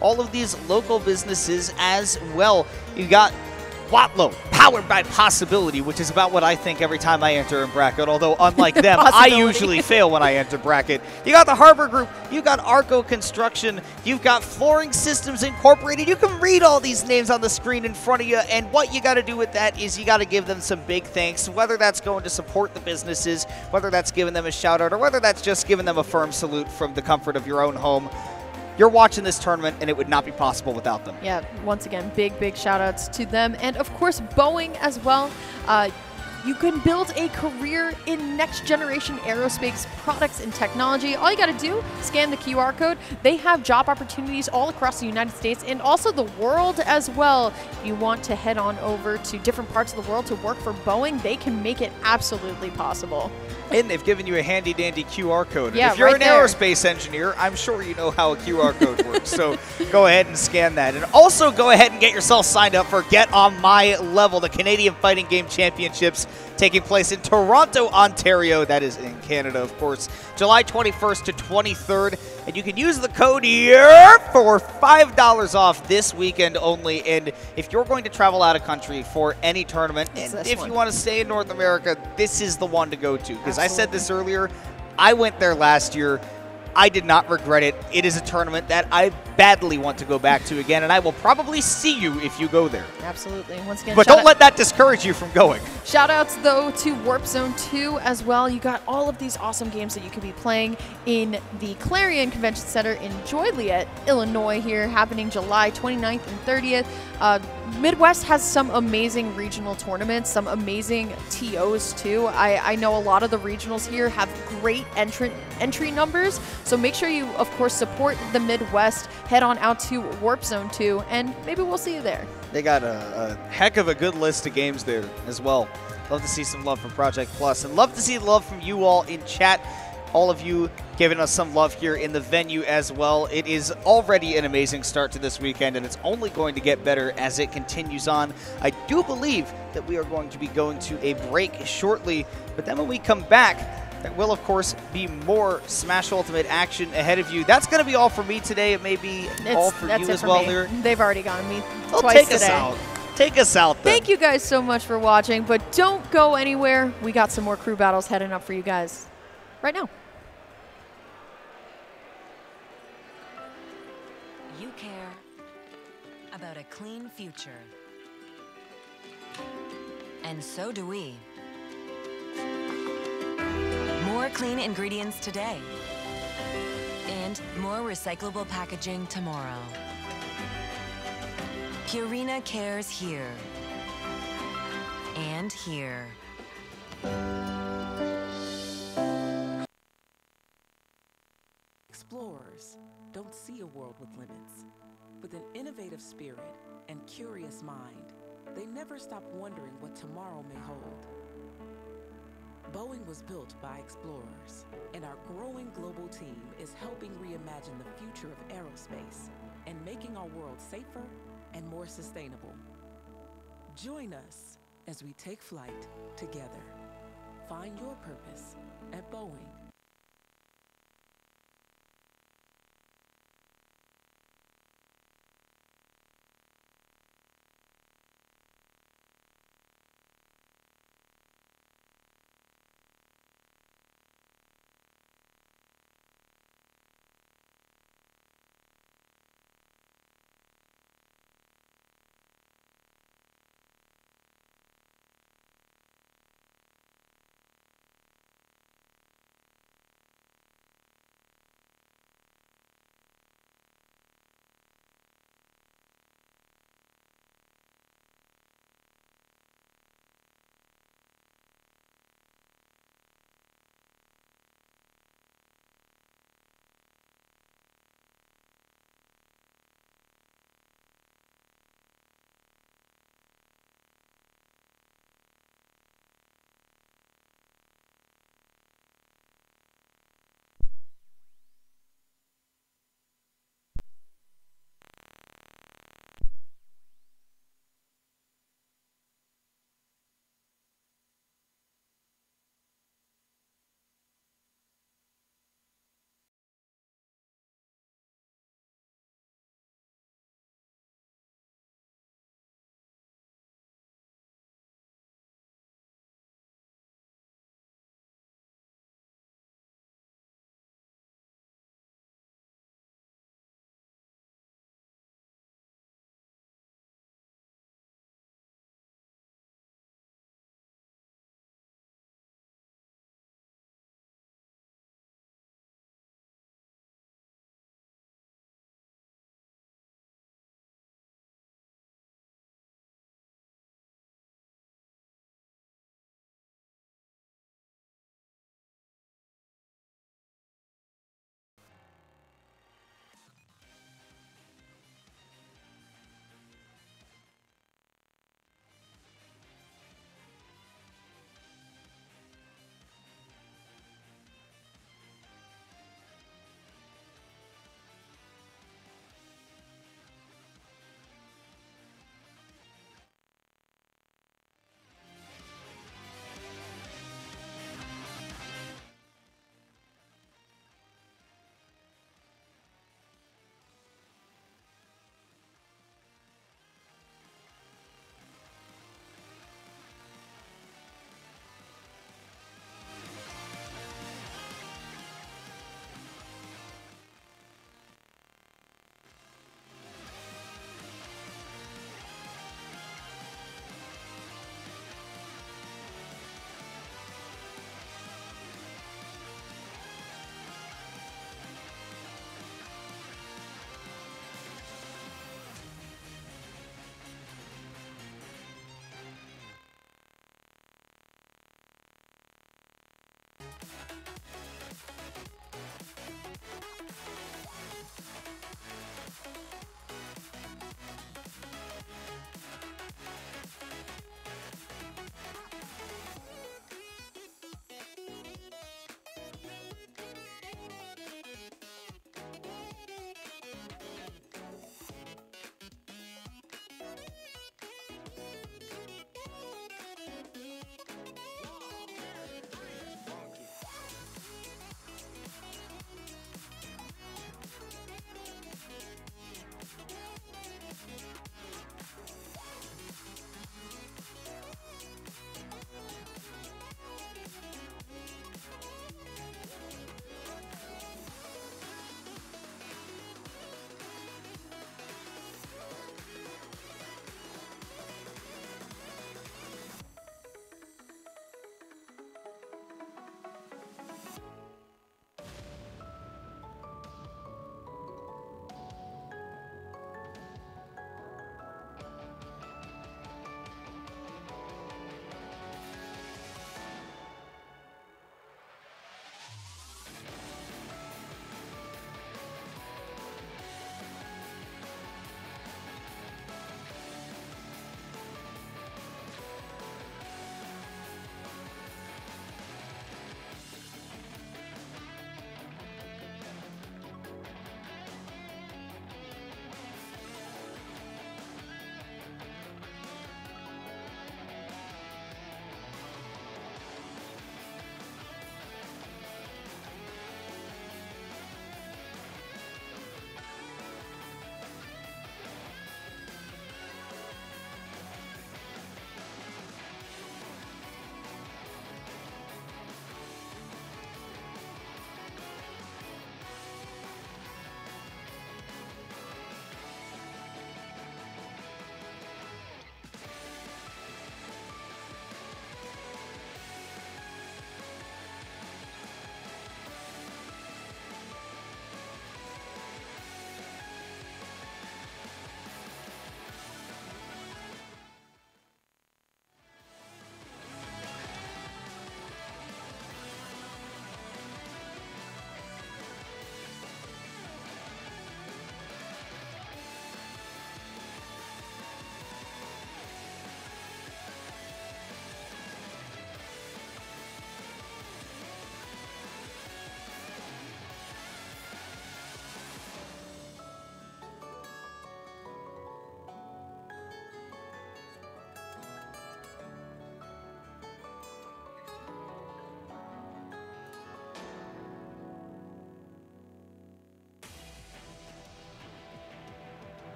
all of these local businesses as well. You got Watlow, powered by Possibility, which is about what I think every time I enter a bracket, although unlike them, I usually fail when I enter bracket. You got the Harbor Group, you got Arco Construction, you've got Flooring Systems Incorporated. You can read all these names on the screen in front of you, and what you got to do with that is you got to give them some big thanks, whether that's going to support the businesses, whether that's giving them a shout out, or whether that's just giving them a firm salute from the comfort of your own home. You're watching this tournament, and it would not be possible without them. Yeah, once again, big shout outs to them. And of course, Boeing as well. You can build a career in next generation aerospace products and technology. All you got to do, scan the QR code. They have job opportunities all across the United States and also the world as well. If you want to head on over to different parts of the world to work for Boeing, they can make it absolutely possible. And they've given you a handy-dandy QR code. Yeah, if you're right an there. aerospace engineer, I'm sure you know how a QR code works. So go ahead and scan that. And also go ahead and get yourself signed up for Get On My Level, the Canadian Fighting Game Championships taking place in Toronto, Ontario. That is in Canada, of course. July 21st to 23rd. And you can use the code here for $5 off this weekend only. And if you're going to travel out of country for any tournament, and if you want to stay in North America, this is the one to go to. Because I said this earlier, I went there last year. I did not regret it. It is a tournament that I badly want to go back to again, and I will probably see you if you go there. Absolutely. Once again, but don't let that discourage you from going. Shout outs, though, to Warp Zone 2 as well. You got all of these awesome games that you could be playing in the Clarion Convention Center in Joliet, Illinois, here, happening July 29th and 30th. Midwest has some amazing regional tournaments, some amazing TOs too. I know a lot of the regionals here have great entry numbers, so make sure you, of course, support the Midwest. Head on out to Warp Zone 2, and maybe we'll see you there. They got a heck of a good list of games there as well. Love to see some love from Project Plus, and love to see love from you all in chat. All of you giving us some love here in the venue as well. It is already an amazing start to this weekend, and it's only going to get better as it continues on. I do believe that we are going to be going to a break shortly, but then when we come back, there will, of course, be more Smash Ultimate action ahead of you. That's going to be all for me today. It may be all for you as well, Lyric. They've already gotten me Well, twice take today. us out. Take us out, then. Thank you guys so much for watching, but don't go anywhere. We got some more crew battles heading up for you guys right now. You care about a clean future. And so do we. More clean ingredients today. And more recyclable packaging tomorrow. Purina cares here. And here. Explorers don't see a world with limits. With an innovative spirit and curious mind, they never stop wondering what tomorrow may hold. Boeing was built by explorers, and our growing global team is helping reimagine the future of aerospace and making our world safer and more sustainable. Join us as we take flight together. Find your purpose at Boeing.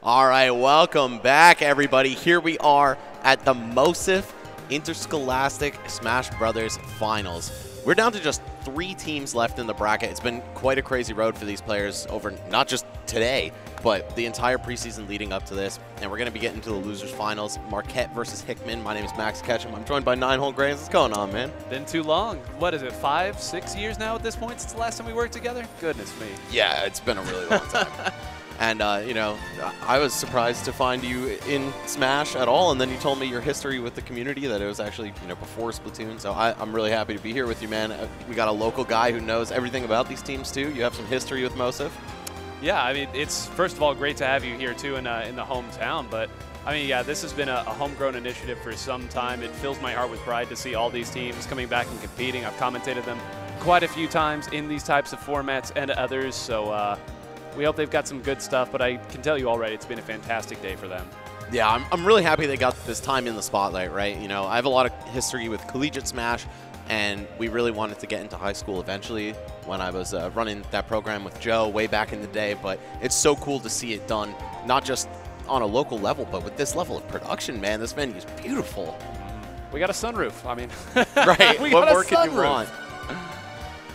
All right, welcome back, everybody. Here we are at the MOSIF Interscholastic Smash Brothers Finals. We're down to just 3 teams left in the bracket. It's been quite a crazy road for these players over not just today, but the entire preseason leading up to this. And we're going to be getting to the losers finals. Marquette versus Hickman. My name is Max Ketchum. I'm joined by 9-Hole Grains. What's going on, man? Been too long. What is it, 5, 6 years now at this point since the last time we worked together? Goodness me. Yeah, it's been a really long time. And, you know, I was surprised to find you in Smash at all, and then you told me your history with the community, that it was actually, you know, before Splatoon. So I'm really happy to be here with you, man. We got a local guy who knows everything about these teams, too. You have some history with MOSIF. Yeah, I mean, it's, first of all, great to have you here, too, in the hometown. But, I mean, yeah, this has been a homegrown initiative for some time. It fills my heart with pride to see all these teams coming back and competing. I've commentated them quite a few times in these types of formats and others, so we hope they've got some good stuff, but I can tell you already it's been a fantastic day for them. Yeah, I'm really happy they got this time in the spotlight, right? You know, I have a lot of history with collegiate Smash, and we really wanted to get into high school eventually when I was running that program with Joe way back in the day, but it's so cool to see it done, not just on a local level, but with this level of production, man. This venue is beautiful. We got a sunroof. I mean, right, we what got more a could you sunroof. want?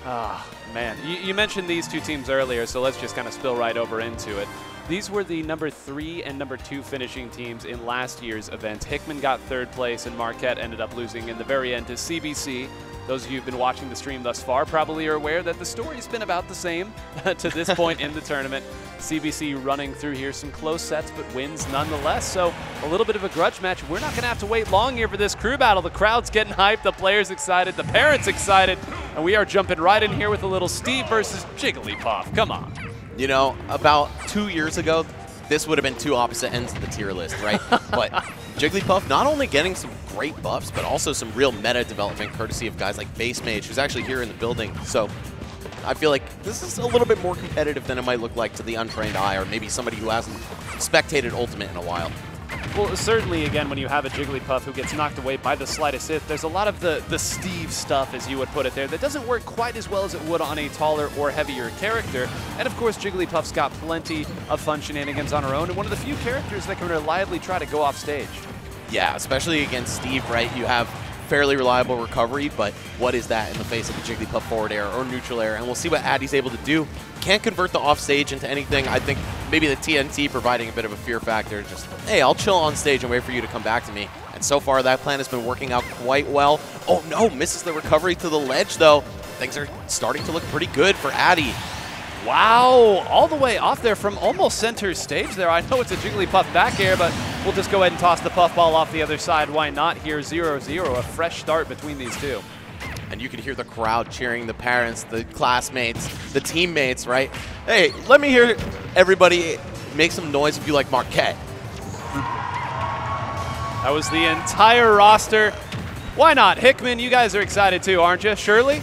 Ah, man. You mentioned these 2 teams earlier, so let's just kind of spill right over into it. These were the number 3 and number 2 finishing teams in last year's event. Hickman got 3rd place, and Marquette ended up losing in the very end to CBC. Those of you who've been watching the stream thus far probably are aware that the story's been about the same to this point in the tournament. CBC running through here some close sets, but wins nonetheless. So a little bit of a grudge match. We're not going to have to wait long here for this crew battle. The crowd's getting hyped, the players excited, the parents excited, and we are jumping right in here with a little Steve versus Jigglypuff. Come on. You know, about 2 years ago, this would have been 2 opposite ends of the tier list, right? But Jigglypuff not only getting some great buffs, but also some real meta development courtesy of guys like Base Mage, who's actually here in the building. So I feel like this is a little bit more competitive than it might look like to the untrained eye, or maybe somebody who hasn't spectated Ultimate in a while. Well, certainly, again, when you have a Jigglypuff who gets knocked away by the slightest hit, there's a lot of the Steve stuff, as you would put it there, that doesn't work quite as well as it would on a taller or heavier character. And, of course, Jigglypuff's got plenty of fun shenanigans on her own, and one of the few characters that can reliably try to go off stage. Yeah, especially against Steve, right? You have fairly reliable recovery, but what is that in the face of a Jigglypuff forward air or neutral air? And we'll see what Addie's able to do. Can't convert the offstage into anything. I think maybe the TNT providing a bit of a fear factor. Just, hey, I'll chill on stage and wait for you to come back to me. And so far, that plan has been working out quite well. Oh, no, misses the recovery to the ledge, though. Things are starting to look pretty good for Addie. Wow, all the way off there from almost center stage there. I know it's a Jigglypuff back air, but we'll just go ahead and toss the puffball off the other side. Why not? Here, 0-0, a fresh start between these two. And you can hear the crowd cheering, the parents, the classmates, the teammates, right? Hey, let me hear everybody make some noise if you like Marquette. That was the entire roster. Why not? Hickman, you guys are excited too, aren't you? Shirley?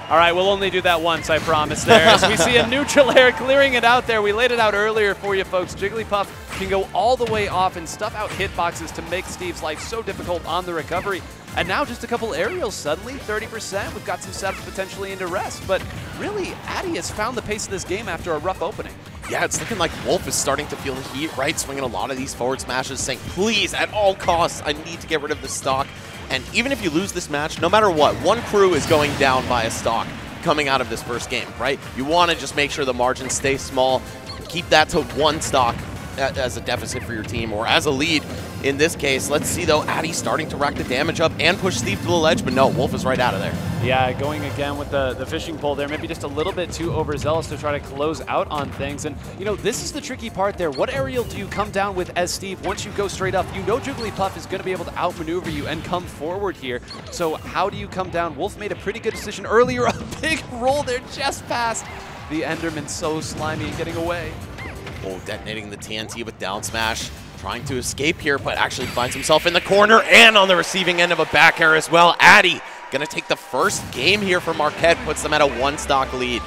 All right, we'll only do that once, I promise there. As we see a neutral air clearing it out there. We laid it out earlier for you folks. Jigglypuff can go all the way off and stuff out hitboxes to make Steve's life so difficult on the recovery. And now just a couple aerials suddenly, 30%. We've got some setups potentially into rest. But really, Addie has found the pace of this game after a rough opening. Yeah, it's looking like Wolf is starting to feel the heat, right? Swinging a lot of these forward smashes, saying, please, at all costs, I need to get rid of this stock. And even if you lose this match, no matter what, one crew is going down by a stock coming out of this first game, right? You want to just make sure the margins stay small, keep that to one stock, as a deficit for your team or as a lead in this case. Let's see, though, Addy starting to rack the damage up and push Steve to the ledge, but no, Wolf is right out of there. Yeah, going again with the fishing pole there, maybe just a little bit too overzealous to try to close out on things. And, you know, this is the tricky part there. What aerial do you come down with as Steve? Once you go straight up, you know Jigglypuff is going to be able to outmaneuver you and come forward here. So how do you come down? Wolf made a pretty good decision earlier. A big roll there just past the Enderman. So slimy and getting away. Oh, detonating the TNT with down smash. Trying to escape here, but actually finds himself in the corner and on the receiving end of a back air as well. Addy going to take the first game here for Marquette, puts them at a 1-stock lead.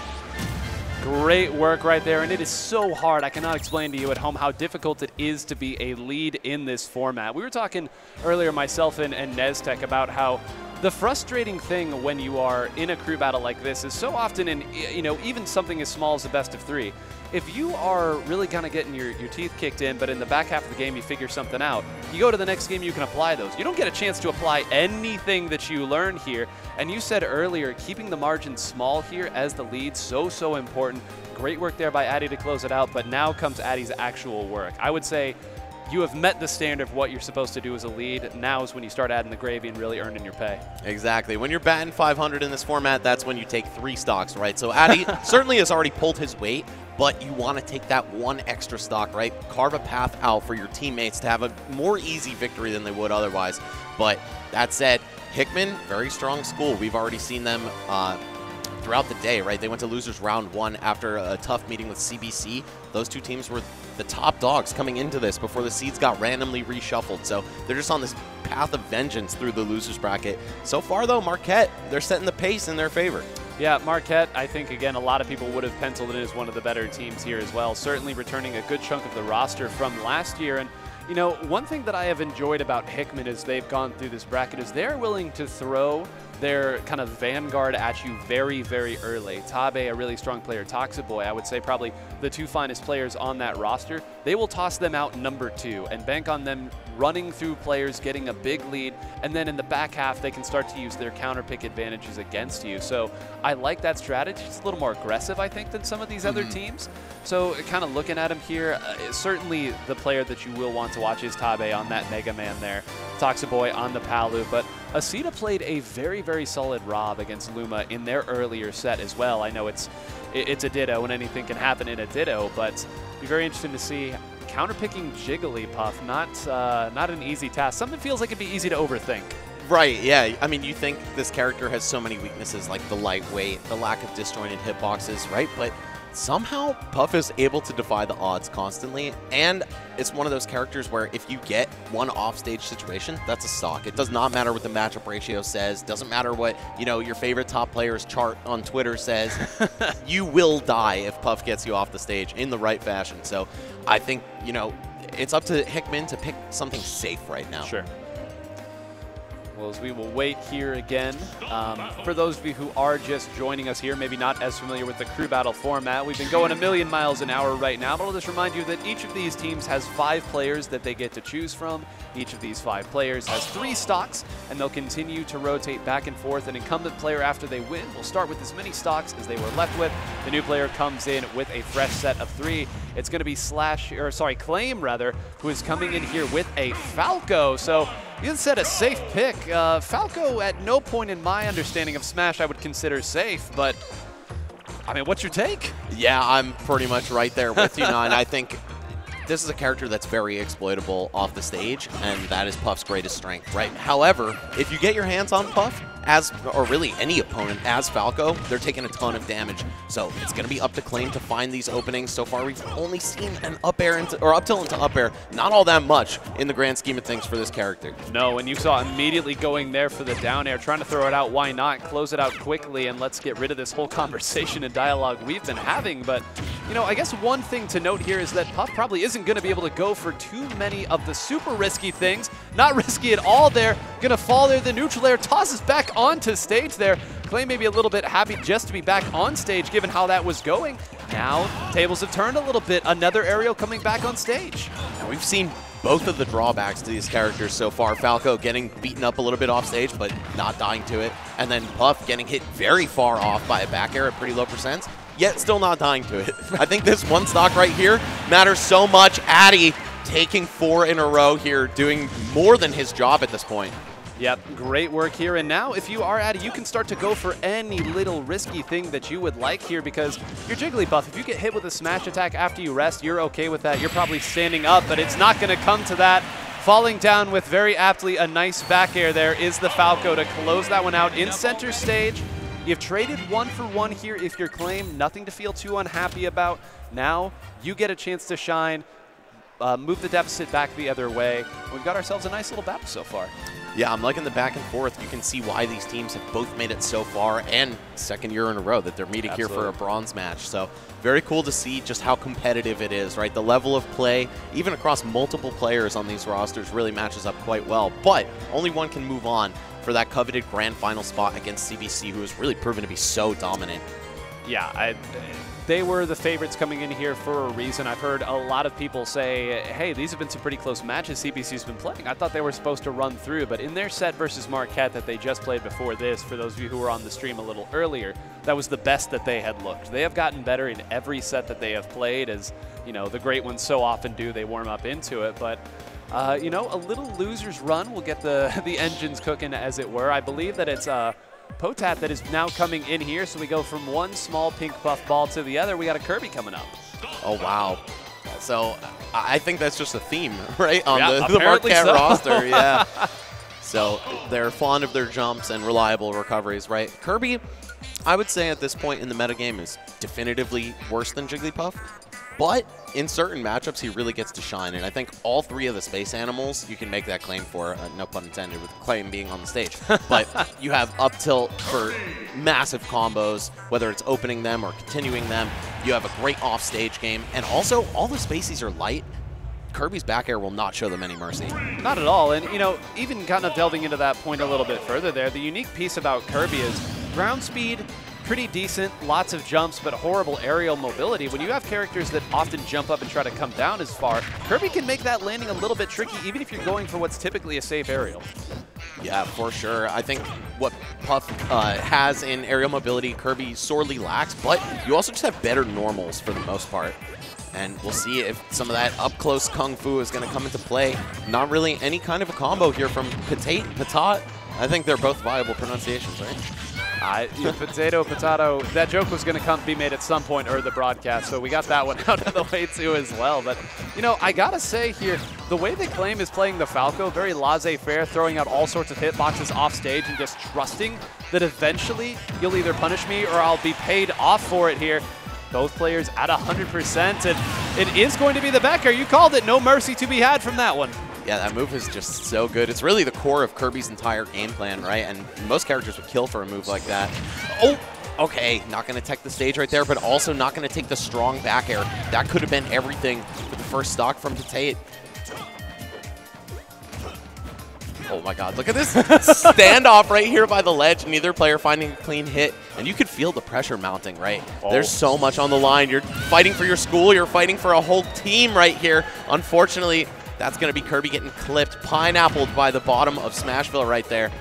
Great work right there, and it is so hard. I cannot explain to you at home how difficult it is to be a lead in this format. We were talking earlier, myself and Neztec, about how the frustrating thing when you are in a crew battle like this is so often in, you know, even something as small as a best of 3. If you are really kind of getting your teeth kicked in, but in the back half of the game you figure something out, you go to the next game, you can apply those. You don't get a chance to apply anything that you learn here. And you said earlier, keeping the margin small here as the lead, so important. Great work there by Addy to close it out, but now comes Addy's actual work. I would say you have met the standard of what you're supposed to do as a lead. Now is when you start adding the gravy and really earning your pay. Exactly. When you're batting 500 in this format, that's when you take 3 stocks, right? So Addy certainly has already pulled his weight, but you want to take that 1 extra stock, right? Carve a path out for your teammates to have a more easy victory than they would otherwise. But that said, Hickman, very strong school. We've already seen them throughout the day, right? They went to losers round 1 after a tough meeting with CBC. Those two teams were the top dogs coming into this before the seeds got randomly reshuffled. So they're just on this path of vengeance through the losers bracket. So far, though, Marquette, they're setting the pace in their favor. Yeah, Marquette, I think, again, a lot of people would have penciled it as one of the better teams here as well. Certainly returning a good chunk of the roster from last year. And, you know, one thing that I have enjoyed about Hickman as they've gone through this bracket is they're willing to throw their kind of vanguard at you very early. Tabe, a really strong player. Toxiboy, I would say probably the 2 finest players on that roster. They will toss them out number 2 and bank on them running through players, getting a big lead, and then in the back half they can start to use their counter pick advantages against you. So I like that strategy. It's a little more aggressive, I think, than some of these other teams. So kind of looking at him here, certainly the player that you will want to watch is Tabe on that Mega Man there. Toxiboy on the Palu, but Asita played a very solid Rob against Luma in their earlier set as well. I know it's a Ditto and anything can happen in a Ditto, but it'd be very interesting to see counterpicking Jigglypuff. Not an easy task. Something feels like it'd be easy to overthink. Right, yeah. I mean, you think this character has so many weaknesses, like the lightweight, the lack of disjointed hitboxes, right? But somehow Puff is able to defy the odds constantly, and it's one of those characters where if you get one offstage situation, that's a stock. It does not matter what the matchup ratio says, doesn't matter what, you know, your favorite top player's chart on Twitter says. You will die if Puff gets you off the stage in the right fashion. So I think, you know, it's up to Hickman to pick something safe right now. Sure. Well, as we will wait here again, for those of you who are just joining us here, maybe not as familiar with the crew battle format, we've been going a million miles an hour right now, but I'll just remind you that each of these teams has 5 players that they get to choose from. Each of these 5 players has 3 stocks, and they'll continue to rotate back and forth. An incumbent player, after they win, will start with as many stocks as they were left with. The new player comes in with a fresh set of 3. It's going to be Claim, who is coming in here with a Falco. So you said a safe pick. Falco, at no point in my understanding of Smash I would consider safe, but I mean, what's your take? Yeah, I'm pretty much right there with you, Nine. I think this is a character that's very exploitable off the stage, and that is Puff's greatest strength, right? However, if you get your hands on Puff, or really any opponent as Falco, they're taking a ton of damage. So it's going to be up to Claim to find these openings. So far, we've only seen an up tilt into up air. Not all that much in the grand scheme of things for this character. No, and you saw immediately going there for the down air, trying to throw it out. Why not? Close it out quickly, and let's get rid of this whole conversation and dialogue we've been having. But, you know, I guess one thing to note here is that Puff probably isn't going to be able to go for too many of the super risky things. Not risky at all there. Going to fall there. The neutral air tosses back onto stage there. Clay may be a little bit happy just to be back on stage given how that was going. Now, tables have turned a little bit. Another aerial coming back on stage. Now, we've seen both of the drawbacks to these characters so far. Falco getting beaten up a little bit off stage, but not dying to it. And then Puff getting hit very far off by a back air at pretty low percents. yet still not dying to it. I think this one stock right here matters so much. Addy taking 4 in a row here, doing more than his job at this point. Yep, great work here. And now if you are Addy, you can start to go for any little risky thing that you would like here, because your Jigglypuff, if you get hit with a smash attack after you rest, you're okay with that. You're probably standing up, but it's not going to come to that. Falling down with very aptly a nice back air there is the Falco to close that one out in center stage. You've traded 1 for 1 here if you're Claim, nothing to feel too unhappy about. Now you get a chance to shine, move the deficit back the other way. We've got ourselves a nice little battle so far. Yeah, I'm liking the back and forth. You can see why these teams have both made it so far, and second year in a row that they're meeting here for a bronze match. So very cool to see just how competitive it is, right? The level of play, even across multiple players on these rosters, really matches up quite well. But only one can move on for that coveted grand final spot against CBC, who has really proven to be so dominant. Yeah, they were the favorites coming in here for a reason. I've heard a lot of people say, hey, these have been some pretty close matches CBC's been playing. I thought they were supposed to run through, but in their set versus Marquette that they just played before this, for those of you who were on the stream a little earlier, that was the best that they had looked. They have gotten better in every set that they have played, as you know, the great ones so often do. They warm up into it, but you know, a little loser's run will get the engines cooking, as it were. I believe that it's Potat that is now coming in here, so we go from one small pink buff ball to the other. We got a Kirby coming up. Oh, wow. So I think that's just a theme, right, on yeah, the Marquette so. roster. Yeah. So they're fond of their jumps and reliable recoveries, right? Kirby, I would say at this point in the metagame, is definitively worse than Jigglypuff. But in certain matchups, he really gets to shine. And I think all 3 of the space animals, you can make that claim for, no pun intended, with claim being on the stage. But you have up tilt for massive combos, whether it's opening them or continuing them. You have a great off-stage game. And also, all the spacies are light. Kirby's back air will not show them any mercy. Not at all. And, you know, even kind of delving into that point a little bit further there, the unique piece about Kirby is ground speed, pretty decent, lots of jumps, but horrible aerial mobility. When you have characters that often jump up and try to come down as far, Kirby can make that landing a little bit tricky, even if you're going for what's typically a safe aerial. Yeah, for sure. I think what Puff has in aerial mobility, Kirby sorely lacks, but you also just have better normals for the most part. And we'll see if some of that up-close Kung Fu is going to come into play. Not really any kind of a combo here from Patat. I think they're both viable pronunciations, right? Potato, that joke was going to be made at some point or the broadcast, so we got that one out of the way too as well. But, you know, I got to say here, the way they claim is playing the Falco, very laissez-faire, throwing out all sorts of hitboxes off stage and just trusting that eventually you'll either punish me or I'll be paid off for it here. Both players at 100%, and it is going to be the back air. You called it. No mercy to be had from that one. Yeah, that move is just so good. It's really the core of Kirby's entire game plan, right? And most characters would kill for a move like that. Oh, okay. Not going to tech the stage right there, but also not going to take the strong back air. That could have been everything for the first stock from Tate. Oh my god, look at this standoff right here by the ledge. Neither player finding a clean hit. And you could feel the pressure mounting, right? Oh. There's so much on the line. You're fighting for your school. You're fighting for a whole team right here. Unfortunately, that's going to be Kirby getting clipped, pineappled by the bottom of Smashville right there.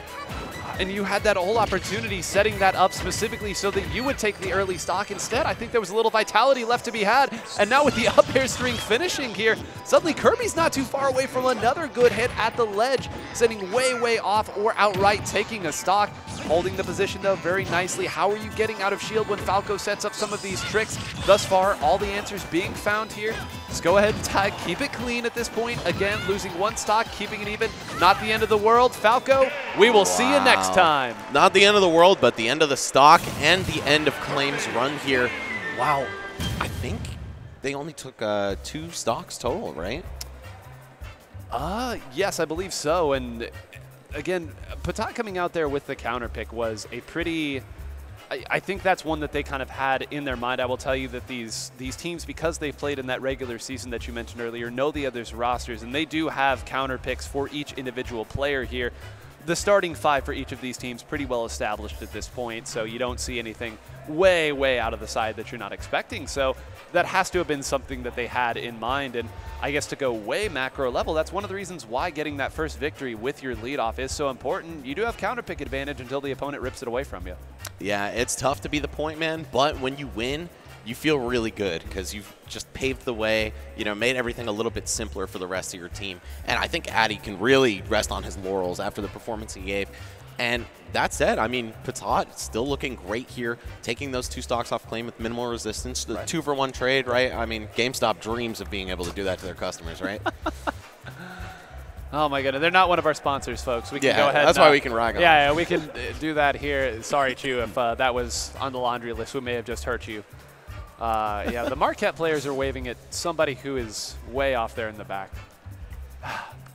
And you had that whole opportunity setting that up specifically so that you would take the early stock. Instead, I think there was a little vitality left to be had. And now with the up air string finishing here, suddenly Kirby's not too far away from another good hit at the ledge, sending way off or outright taking a stock. Holding the position, though, very nicely. How are you getting out of shield when Falco sets up some of these tricks? Thus far, all the answers being found here. Just go ahead and tag. Keep it clean at this point. Again, losing one stock, keeping it even. Not the end of the world. Falco, we will see you next time. Not the end of the world, but the end of the stock and the end of Claim's run here. Wow. I think they only took 2 stocks total, right? Yes, I believe so. And again, Patat coming out there with the counter pick was a pretty... I think that's one that they kind of had in their mind. I will tell you that these teams, because they've played in that regular season that you mentioned earlier, know the others' rosters, and they do have counter picks for each individual player here. The starting 5 for each of these teams pretty well established at this point, so you don't see anything way out of the side that you're not expecting. So that has to have been something that they had in mind. And I guess to go way macro level, that's one of the reasons why getting that first victory with your leadoff is so important. You do have counter pick advantage until the opponent rips it away from you. Yeah, it's tough to be the point man, but when you win, you feel really good because you've just paved the way, you know, made everything a little bit simpler for the rest of your team. And I think Addy can really rest on his laurels after the performance he gave. And that said, I mean, Patat still looking great here, taking those 2 stocks off claim with minimal resistance. The 2-for-1 trade, right? I mean, GameStop dreams of being able to do that to their customers, right? Oh my goodness, they're not one of our sponsors, folks. We can Yeah, go ahead. that's why we can rag on them. Yeah, we can do that here. Sorry, Chu, if that was on the laundry list. We may have just hurt you. Yeah, the Marquette players are waving at somebody who is way off there in the back.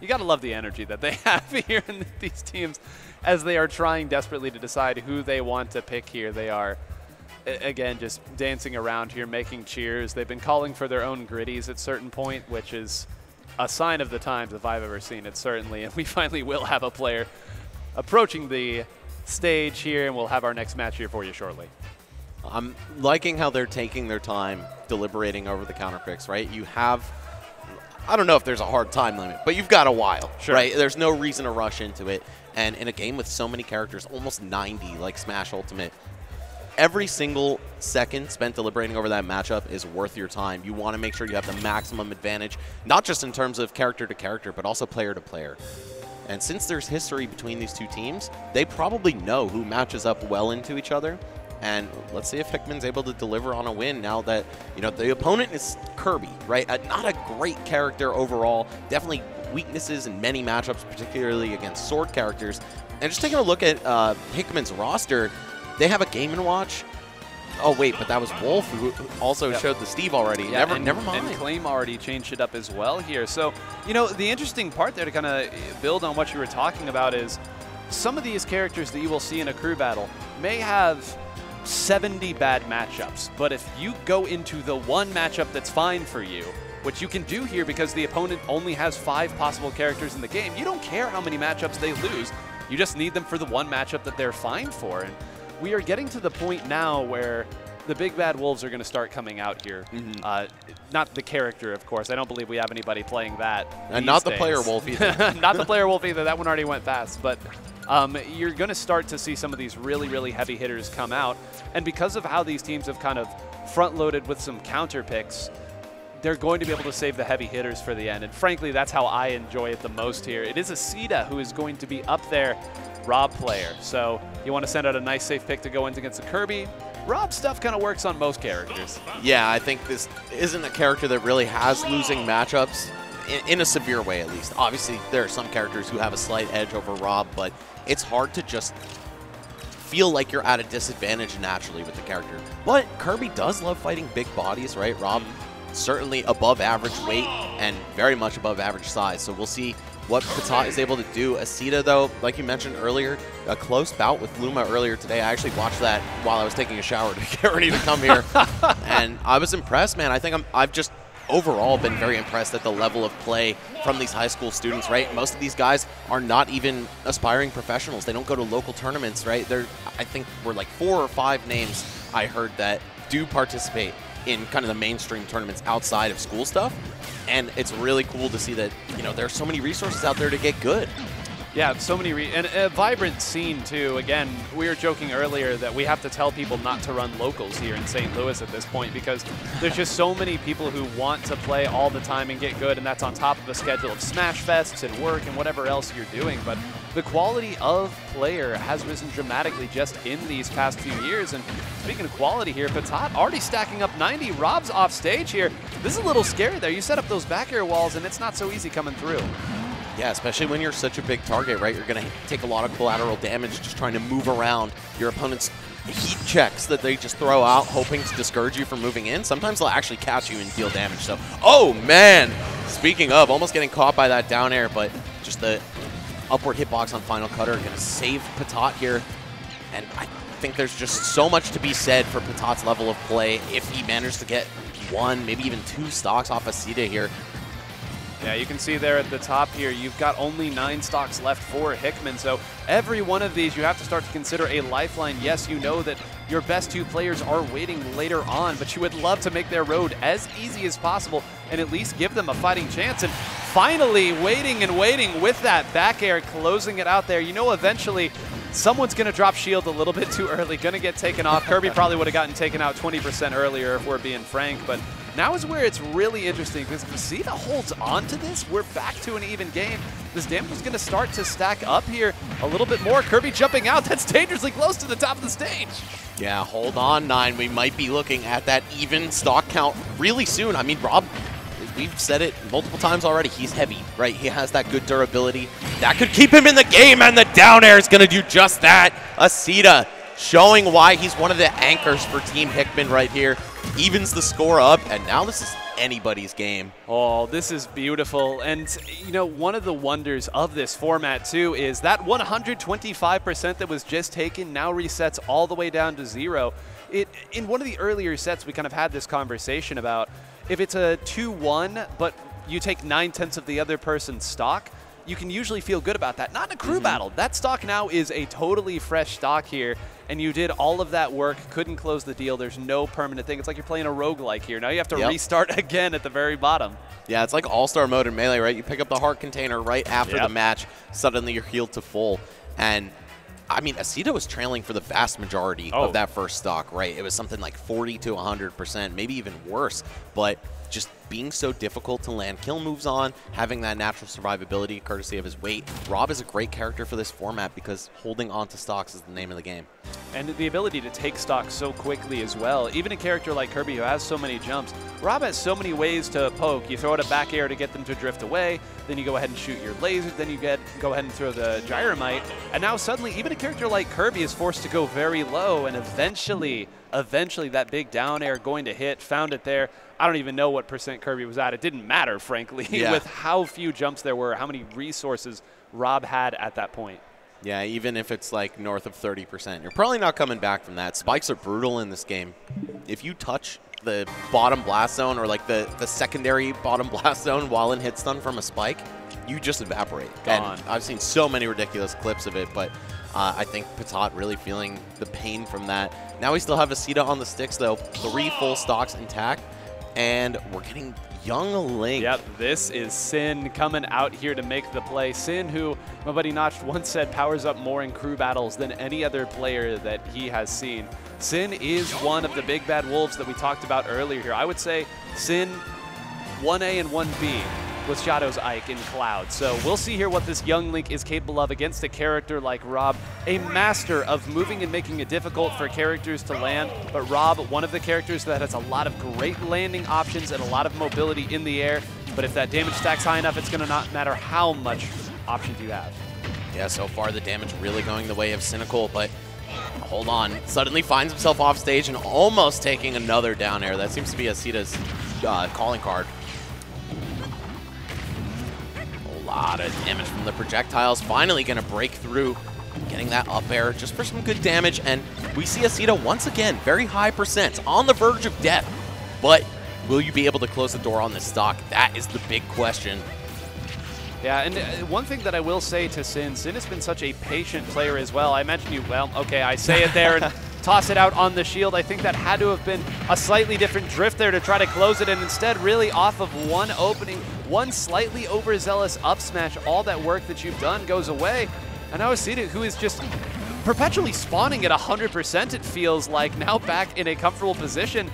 You got to love the energy that they have here in these teams as they are trying desperately to decide who they want to pick here. They are, again, just dancing around here, making cheers. They've been calling for their own gritties at certain point, which is a sign of the times if I've ever seen it, certainly. And we finally will have a player approaching the stage here, and we'll have our next match here for you shortly. I'm liking how they're taking their time deliberating over the counter picks, right? You have, I don't know if there's a hard time limit, but you've got a while, right? There's no reason to rush into it. And in a game with so many characters, almost 90 like Smash Ultimate, every single second spent deliberating over that matchup is worth your time. You want to make sure you have the maximum advantage, not just in terms of character to character, but also player to player. And since there's history between these two teams, they probably know who matches up well into each other. And let's see if Hickman's able to deliver on a win now that, you know, the opponent is Kirby, right? Not a great character overall. Definitely weaknesses in many matchups, particularly against sword characters. And just taking a look at Hickman's roster, they have a Game & Watch. Oh, wait, but that was Wolf who also showed the Steve already. Yeah, never mind. And Claim already changed it up as well here. So, you know, the interesting part there to kind of build on what you were talking about is some of these characters that you will see in a crew battle may have 70 bad matchups, but if you go into the one matchup that's fine for you, which you can do here because the opponent only has 5 possible characters in the game, you don't care how many matchups they lose, you just need them for the one matchup that they're fine for. And we are getting to the point now where the big bad wolves are going to start coming out here. Not the character, of course. I don't believe we have anybody playing that. And not the player wolf either. Not the player wolf either. That one already went fast. But you're going to start to see some of these really, really heavy hitters come out. And because of how these teams have kind of front-loaded with some counter picks, they're going to be able to save the heavy hitters for the end. And frankly, that's how I enjoy it the most here. It is Asita who is going to be up there, Rob player. So you want to send out a nice safe pick to go in against a Kirby. Rob stuff kind of works on most characters. Yeah, I think this isn't a character that really has losing matchups, in a severe way at least. Obviously, there are some characters who have a slight edge over Rob, but it's hard to just feel like you're at a disadvantage naturally with the character. But Kirby does love fighting big bodies, right? Rob, certainly above average weight and very much above average size. So we'll see what Patat is able to do. Asita, though, like you mentioned earlier, a close bout with Luma earlier today. I actually watched that while I was taking a shower to get ready to come here. And I was impressed, man. I think I've just overall been very impressed at the level of play from these high school students, right? Most of these guys are not even aspiring professionals. They don't go to local tournaments, right? I think we're like 4 or 5 names I heard that do participate in kind of the mainstream tournaments outside of school stuff. And it's really cool to see that, you know, there are so many resources out there to get good. Yeah, so many, and a vibrant scene too. Again, we were joking earlier that we have to tell people not to run locals here in St. Louis at this point because there's just so many people who want to play all the time and get good, and that's on top of a schedule of Smash Fests and work and whatever else you're doing. But the quality of player has risen dramatically just in these past few years. And speaking of quality here, Patat already stacking up 90. Rob's off stage here. This is a little scary there. You set up those back air walls, and it's not so easy coming through. Yeah, especially when you're such a big target, right? You're going to take a lot of collateral damage just trying to move around your opponent's heat checks that they just throw out, hoping to discourage you from moving in. Sometimes they'll actually catch you and deal damage. So, oh man! Speaking of, almost getting caught by that down air, but just the upward hitbox on Final Cutter going to save Patat here. And I think there's just so much to be said for Patat's level of play if he managed to get 1, maybe even 2 stocks off Asita here. Yeah, you can see there at the top here, you've got only 9 stocks left for Hickman. So every one of these, you have to start to consider a lifeline. Yes, you know that your best 2 players are waiting later on, but you would love to make their road as easy as possible and at least give them a fighting chance. And finally, waiting and waiting with that back air, closing it out there. You know, eventually someone's going to drop shield a little bit too early, going to get taken off. Kirby probably would have gotten taken out 20% earlier if we're being frank, but now is where it's really interesting because if Vegeta holds on to this, we're back to an even game. This damage is going to start to stack up here a little bit more. Kirby jumping out, that's dangerously close to the top of the stage. Yeah, hold on, 9. We might be looking at that even stock count really soon. I mean, Rob, we've said it multiple times already. He's heavy, right? He has that good durability. That could keep him in the game, and the down air is going to do just that. Asita showing why he's one of the anchors for Team Hickman right here. Evens the score up, and now this is anybody's game. Oh, this is beautiful. And, you know, one of the wonders of this format, too, is that 125% that was just taken now resets all the way down to 0. In one of the earlier sets, we kind of had this conversation about if it's a 2-1, but you take 9/10 of the other person's stock, you can usually feel good about that. Not in a crew battle. That stock now is a totally fresh stock here, and you did all of that work, couldn't close the deal. There's no permanent thing. It's like you're playing a roguelike here. Now you have to restart again at the very bottom. Yeah, it's like all-star mode in Melee, right? You pick up the heart container right after the match, suddenly you're healed to full. And I mean, Asita was trailing for the vast majority of that first stock, right? It was something like 40 to 100%, maybe even worse. But just being so difficult to land kill moves on, having that natural survivability courtesy of his weight. Rob is a great character for this format because holding on to stocks is the name of the game. And the ability to take stock so quickly as well. Even a character like Kirby who has so many jumps, Rob has so many ways to poke. You throw out a back air to get them to drift away, then you go ahead and shoot your lasers, then you go ahead and throw the gyromite, and now suddenly even a character like Kirby is forced to go very low, and eventually that big down air going to hit, found it there. I don't even know what percent Kirby was at. It didn't matter, frankly, with how few jumps there were, how many resources Rob had at that point. Yeah, even if it's like north of 30%, you're probably not coming back from that. Spikes are brutal in this game. If you touch the bottom blast zone or like the secondary bottom blast zone while in hit stun from a spike, you just evaporate. Gone. And I've seen so many ridiculous clips of it, but I think Patat really feeling the pain from that. Now we still have Asita on the sticks, though. 3 full stocks intact, and we're getting Young Link. Yep, this is Sin coming out here to make the play. Sin, who my buddy Notch once said powers up more in crew battles than any other player that he has seen. Sin is one of the big bad wolves that we talked about earlier here. I would say Sin 1A and 1B with Shadow's Ike in Cloud. So we'll see here what this Young Link is capable of against a character like Rob, a master of moving and making it difficult for characters to land. But Rob, one of the characters that has a lot of great landing options and a lot of mobility in the air. But if that damage stacks high enough, it's going to not matter how much options you have. Yeah, so far the damage really going the way of Cynical, but hold on. Suddenly finds himself off stage and almost taking another down air. That seems to be Asita's calling card. Lot of damage from the projectiles. Finally going to break through, getting that up air just for some good damage. And we see Asita once again, very high percent, on the verge of death. But will you be able to close the door on this stock? That is the big question. Yeah, and one thing that I will say to Sin has been such a patient player as well. I mentioned you, well, okay, I say it there and toss it out on the shield. I think that had to have been a slightly different drift there to try to close it, and instead really off of one opening, one slightly overzealous up smash, all that work that you've done goes away. And now Asita, who is just perpetually spawning at 100%, it feels like, now back in a comfortable position.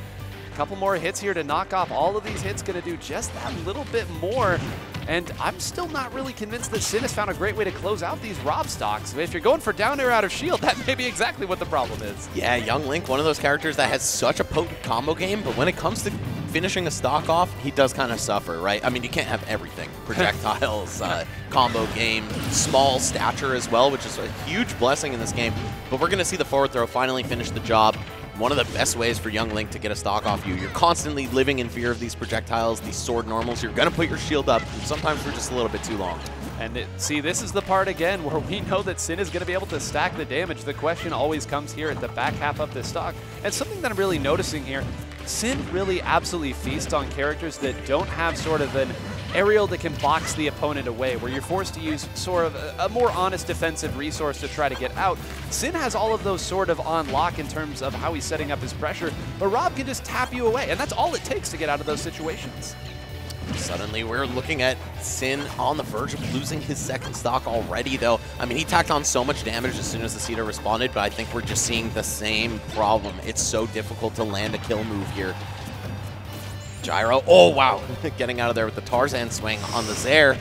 A couple more hits here to knock off all of these hits, going to do just that little bit more. And I'm still not really convinced that Sin has found a great way to close out these Rob stocks. If you're going for down air out of shield, that may be exactly what the problem is. Yeah, Young Link, one of those characters that has such a potent combo game, but when it comes to finishing a stock off, he does kind of suffer, right? I mean, you can't have everything. Projectiles, combo game, small stature as well, which is a huge blessing in this game. But we're going to see the forward throw finally finish the job. One of the best ways for Young Link to get a stock off you. You're constantly living in fear of these projectiles, these sword normals. You're going to put your shield up, sometimes for just a little bit too long. And see, this is the part again where we know that Sin is going to be able to stack the damage. The question always comes here at the back half of this stock. And something that I'm really noticing here, Sin really absolutely feasts on characters that don't have sort of an aerial that can box the opponent away, where you're forced to use sort of a more honest defensive resource to try to get out. Sin has all of those sort of on lock in terms of how he's setting up his pressure, but Rob can just tap you away, and that's all it takes to get out of those situations. Suddenly, we're looking at Sin on the verge of losing his second stock already, though. I mean, he tacked on so much damage as soon as the Cedar responded, but I think we're just seeing the same problem. It's so difficult to land a kill move here. Gyro, oh wow, getting out of there with the Tarzan swing on the Zaire.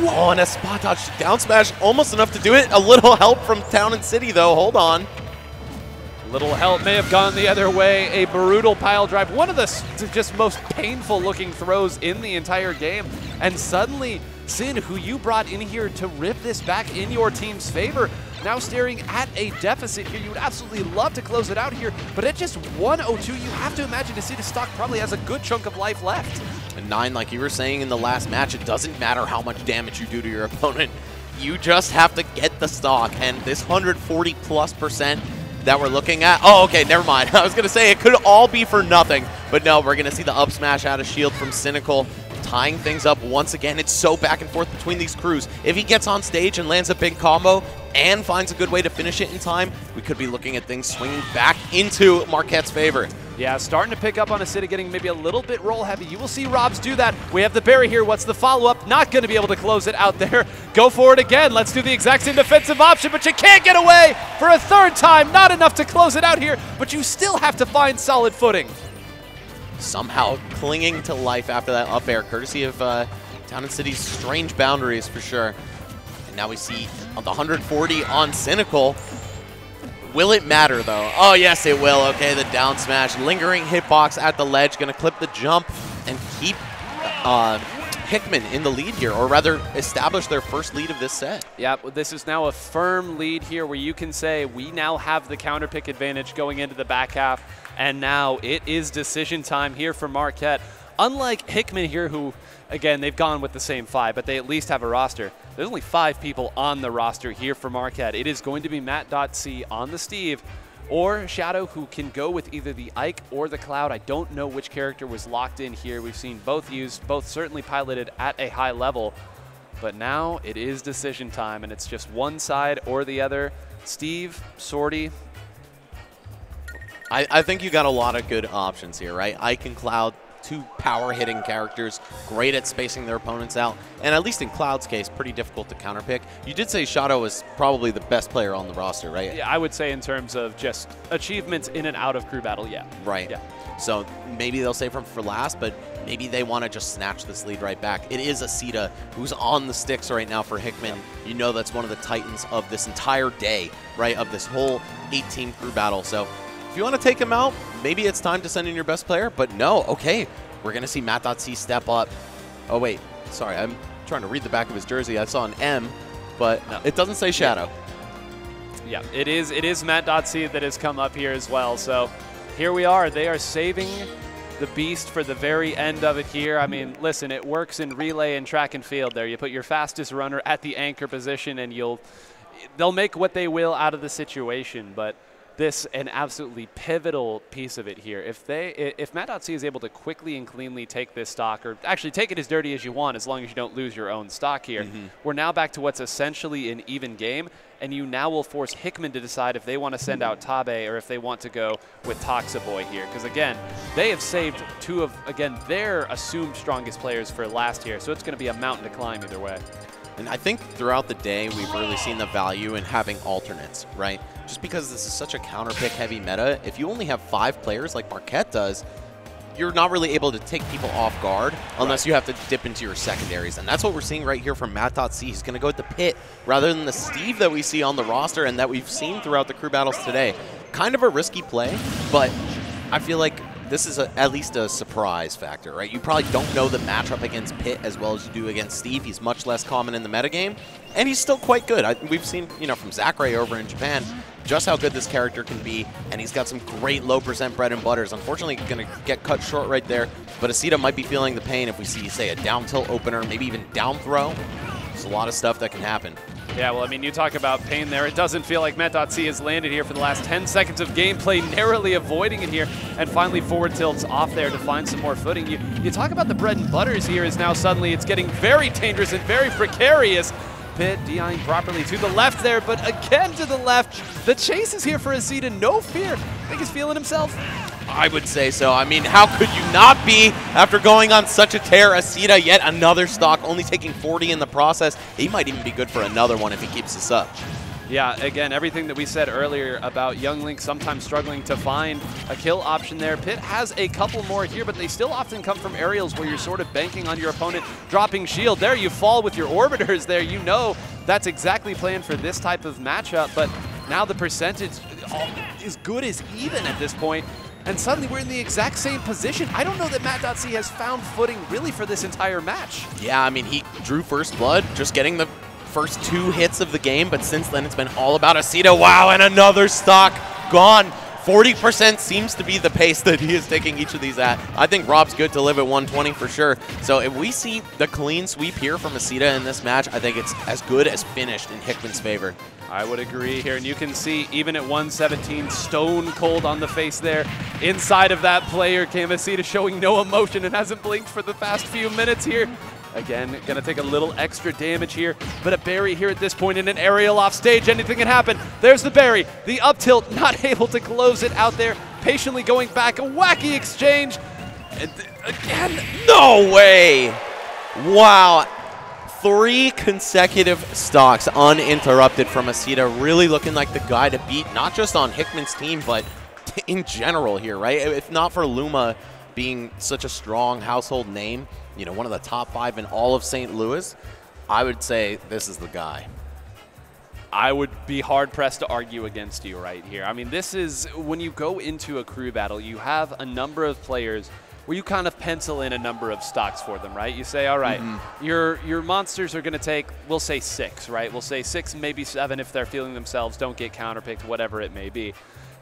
Oh, and a spot dodge down smash, almost enough to do it. A little help from Town and City, though. Hold on. Little help may have gone the other way. A brutal pile drive. One of the just most painful looking throws in the entire game. And suddenly, Sin, who you brought in here to rip this back in your team's favor, now staring at a deficit here. You would absolutely love to close it out here, but at just 102, you have to imagine Aceita's stock probably has a good chunk of life left. And 9, like you were saying in the last match, it doesn't matter how much damage you do to your opponent. You just have to get the stock, and this 140+% that we're looking at. Oh, okay, never mind. I was going to say it could all be for nothing, but no, we're going to see the up smash out of shield from Cynical, tying things up once again. It's so back and forth between these crews. If he gets on stage and lands a big combo and finds a good way to finish it in time, we could be looking at things swinging back into Marquette's favor. Yeah, starting to pick up on a City, getting maybe a little bit roll heavy. You will see Robs do that. We have the berry here. What's the follow-up? Not going to be able to close it out there. Go for it again. Let's do the exact same defensive option, but you can't get away for a third time. Not enough to close it out here, but you still have to find solid footing. Somehow clinging to life after that up air, courtesy of Town and City's strange boundaries for sure. And now we see the 140 on Cynical. Will it matter, though? Oh, yes, it will. Okay, the down smash. Lingering hitbox at the ledge. Going to clip the jump and keep Hickman in the lead here, or rather establish their first lead of this set. Yeah, this is now a firm lead here where you can say we now have the counter pick advantage going into the back half, and now it is decision time here for Marquette. Unlike Hickman here, who, again, they've gone with the same 5, but they at least have a roster. There's only 5 people on the roster here for Marquette. It is going to be Matt.C on the Steve, or Shadow, who can go with either the Ike or the Cloud. I don't know which character was locked in here. We've seen both used, both certainly piloted at a high level. But now it is decision time, and it's just one side or the other. Steve, Sorty. I think you got a lot of good options here, right? Ike and Cloud, 2 power-hitting characters, great at spacing their opponents out, and at least in Cloud's case, pretty difficult to counterpick. You did say Shadow was probably the best player on the roster, right? Yeah, I would say in terms of just achievements in and out of crew battle, yeah. Right. Yeah. So maybe they'll save him for last, but maybe they want to just snatch this lead right back. It is Aceita who's on the sticks right now for Hickman. You know that's one of the titans of this entire day, right, of this whole 8-team crew battle. So if you want to take him out, maybe it's time to send in your best player, but no, okay. We're going to see Matt.C step up. Oh, wait. Sorry, I'm trying to read the back of his jersey. I saw an M, but no, it doesn't say Shadow. Yeah, it is Matt.C that has come up here as well. So here we are. They are saving the beast for the very end of it here. I mean, listen, it works in relay and track and field there. You put your fastest runner at the anchor position, and they'll make what they will out of the situation, but this an absolutely pivotal piece of it here. If Matt.C is able to quickly and cleanly take this stock, or actually take it as dirty as you want, as long as you don't lose your own stock here, we're now back to what's essentially an even game, and you now will force Hickman to decide if they want to send out Tabe or if they want to go with Toxaboy here. Because again, they have saved 2 of, again, their assumed strongest players for last year, so it's going to be a mountain to climb either way. And I think throughout the day, we've really seen the value in having alternates, right? Just because this is such a counter-pick heavy meta, if you only have 5 players like Marquette does, you're not really able to take people off guard unless you have to dip into your secondaries. And that's what we're seeing right here from Matt.C. He's going to go with the Pit rather than the Steve that we see on the roster and that we've seen throughout the crew battles today. Kind of a risky play, but I feel like this is at least a surprise factor, right? You probably don't know the matchup against Pit as well as you do against Steve. He's much less common in the metagame, and he's still quite good. We've seen, from Zachary over in Japan, just how good this character can be, and he's got some great low% bread and butters. Unfortunately, going to get cut short right there, but Aceita might be feeling the pain if we see, say, a down tilt opener, maybe even down throw. There's a lot of stuff that can happen. Yeah, well, I mean, you talk about pain there. It doesn't feel like Matt.C has landed here for the last 10 seconds of gameplay, narrowly avoiding it here, and finally forward tilts off there to find some more footing. You talk about the bread and butters here is now suddenly it's getting very dangerous and very precarious. Pit DIing properly to the left there, but again to the left. The chase is here for Aceita. No fear. I think he's feeling himself. I would say so. I mean, how could you not be after going on such a tear? Asita, yet another stock, only taking 40 in the process. He might even be good for another one if he keeps this up. Yeah, again, everything that we said earlier about Young Link sometimes struggling to find a kill option there. Pit has a couple more here, but they still often come from aerials where you're sort of banking on your opponent dropping shield. There you fall with your orbiters there. You know that's exactly planned for this type of matchup, but now the percentage is good as even at this point. And suddenly we're in the exact same position. I don't know that Matt.C has found footing really for this entire match. Yeah, I mean, he drew first blood, just getting the first 2 hits of the game, but since then it's been all about Asita. Wow, and another stock gone. 40% seems to be the pace that he is taking each of these at. I think Rob's good to live at 120 for sure. So if we see the clean sweep here from Asita in this match, I think it's as good as finished in Hickman's favor. I would agree here, and you can see even at 117, stone cold on the face there. Inside of that player came Asita showing no emotion and hasn't blinked for the past few minutes here. Again, gonna take a little extra damage here, but a berry here at this point in an aerial off stage, anything can happen. There's the berry, the up tilt, not able to close it out there, patiently going back, a wacky exchange, and again, no way! Wow, 3 consecutive stocks uninterrupted from Asita, really looking like the guy to beat, not just on Hickman's team, but in general here, right? If not for Luma being such a strong household name, you know, one of the top 5 in all of St. Louis, I would say this is the guy. I would be hard-pressed to argue against you right here. I mean, this is, when you go into a crew battle, you have a number of players where you kind of pencil in a number of stocks for them, right? You say, all right, your monsters are going to take, we'll say 6, right? We'll say 6, maybe 7 if they're feeling themselves, don't get counterpicked, whatever it may be.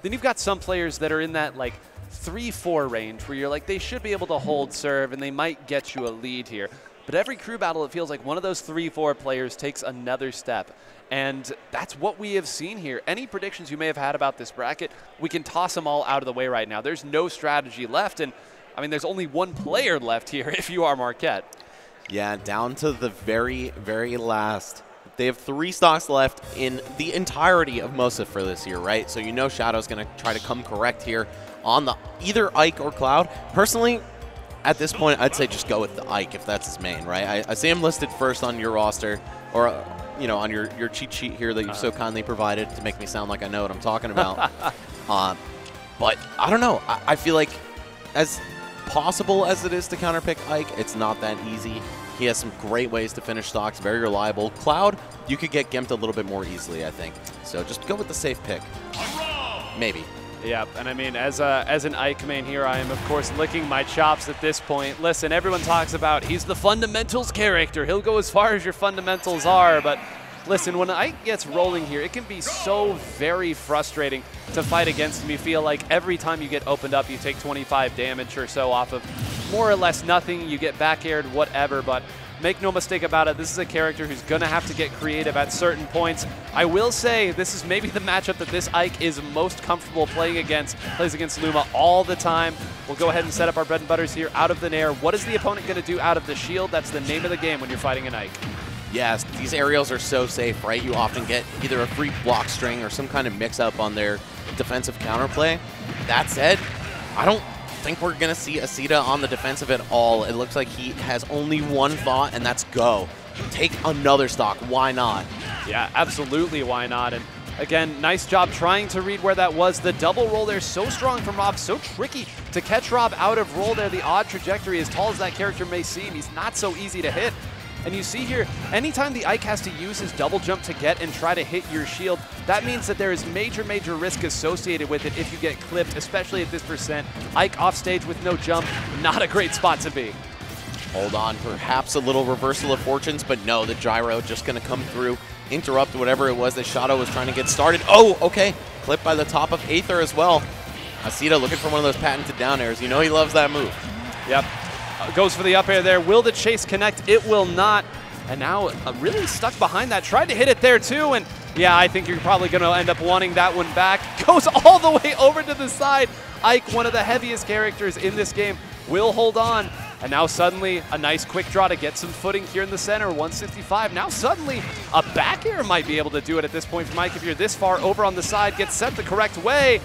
Then you've got some players that are in that, like, 3-4 range where you're like, they should be able to hold serve and they might get you a lead here. But every crew battle, it feels like one of those 3-4 players takes another step. And that's what we have seen here. Any predictions you may have had about this bracket, we can toss them all out of the way right now. There's no strategy left. And I mean, there's only one player left here if you are Marquette. Yeah, down to the very, very last. They have 3 stocks left in the entirety of MOSA for this year, right? So you know Shadow's going to try to come correct here on the either Ike or Cloud. Personally, at this point, I'd say just go with the Ike if that's his main, right? I see him listed first on your roster, or you know, on your cheat sheet here that you've so kindly provided to make me sound like I know what I'm talking about. But I don't know. I feel like as possible as it is to counterpick Ike, it's not that easy. He has some great ways to finish stocks, very reliable. Cloud, you could get gimped a little bit more easily, I think. So just go with the safe pick. Maybe. Yeah, and I mean, as an Ike main here, I am, of course, licking my chops at this point. Listen, everyone talks about he's the fundamentals character. He'll go as far as your fundamentals are, but listen, when Ike gets rolling here, it can be so very frustrating to fight against him. You feel like every time you get opened up, you take 25 damage or so off of more or less nothing. You get back aired, whatever, but make no mistake about it, this is a character who's going to have to get creative at certain points. I will say this is maybe the matchup that this Ike is most comfortable playing against. Plays against Luma all the time. We'll go ahead and set up our bread and butters here out of the Nair. What is the opponent going to do out of the shield? That's the name of the game when you're fighting an Ike. Yes, these aerials are so safe, right? You often get either a free block string or some kind of mix-up on their defensive counterplay. That said, I don't think we're going to see Asita on the defensive at all. It looks like he has only one thought, and that's go. Take another stock. Why not? Yeah, absolutely, why not? And again, nice job trying to read where that was. The double roll there, so strong from Rob, so tricky to catch Rob out of roll there. The odd trajectory, as tall as that character may seem, he's not so easy to hit. And you see here, anytime the Ike has to use his double jump to get and try to hit your shield, that means that there is major, major risk associated with it if you get clipped, especially at this percent. Ike off stage with no jump, not a great spot to be. Hold on, perhaps a little reversal of fortunes, but no, the gyro just going to come through, interrupt whatever it was that Shadow was trying to get started. Oh, okay, clipped by the top of Aether as well. Asita looking for one of those patented down airs. You know he loves that move. Yep. Goes for the up air there. Will the chase connect? It will not. And now really stuck behind that. Tried to hit it there too. And yeah, I think you're probably going to end up wanting that one back. Goes all the way over to the side. Ike, one of the heaviest characters in this game, will hold on. And now suddenly a nice quick draw to get some footing here in the center. 165. Now suddenly a back air might be able to do it at this point for Ike. If you're this far over on the side, get set the correct way.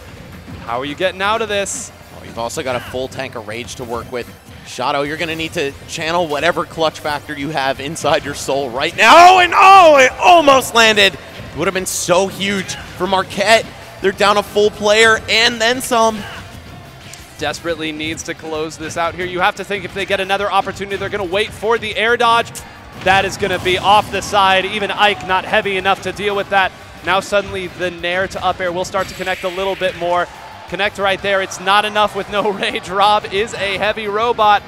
How are you getting out of this? You've also got a full tank of Rage to work with. Shadow, you're going to need to channel whatever clutch factor you have inside your soul right now. And oh, it almost landed. It would have been so huge for Marquette. They're down a full player and then some. Desperately needs to close this out here. You have to think if they get another opportunity, they're going to wait for the air dodge. That is going to be off the side. Even Ike not heavy enough to deal with that. Now suddenly the nair to up air will start to connect a little bit more. Connect right there. It's not enough with no Rage. Rob is a heavy robot.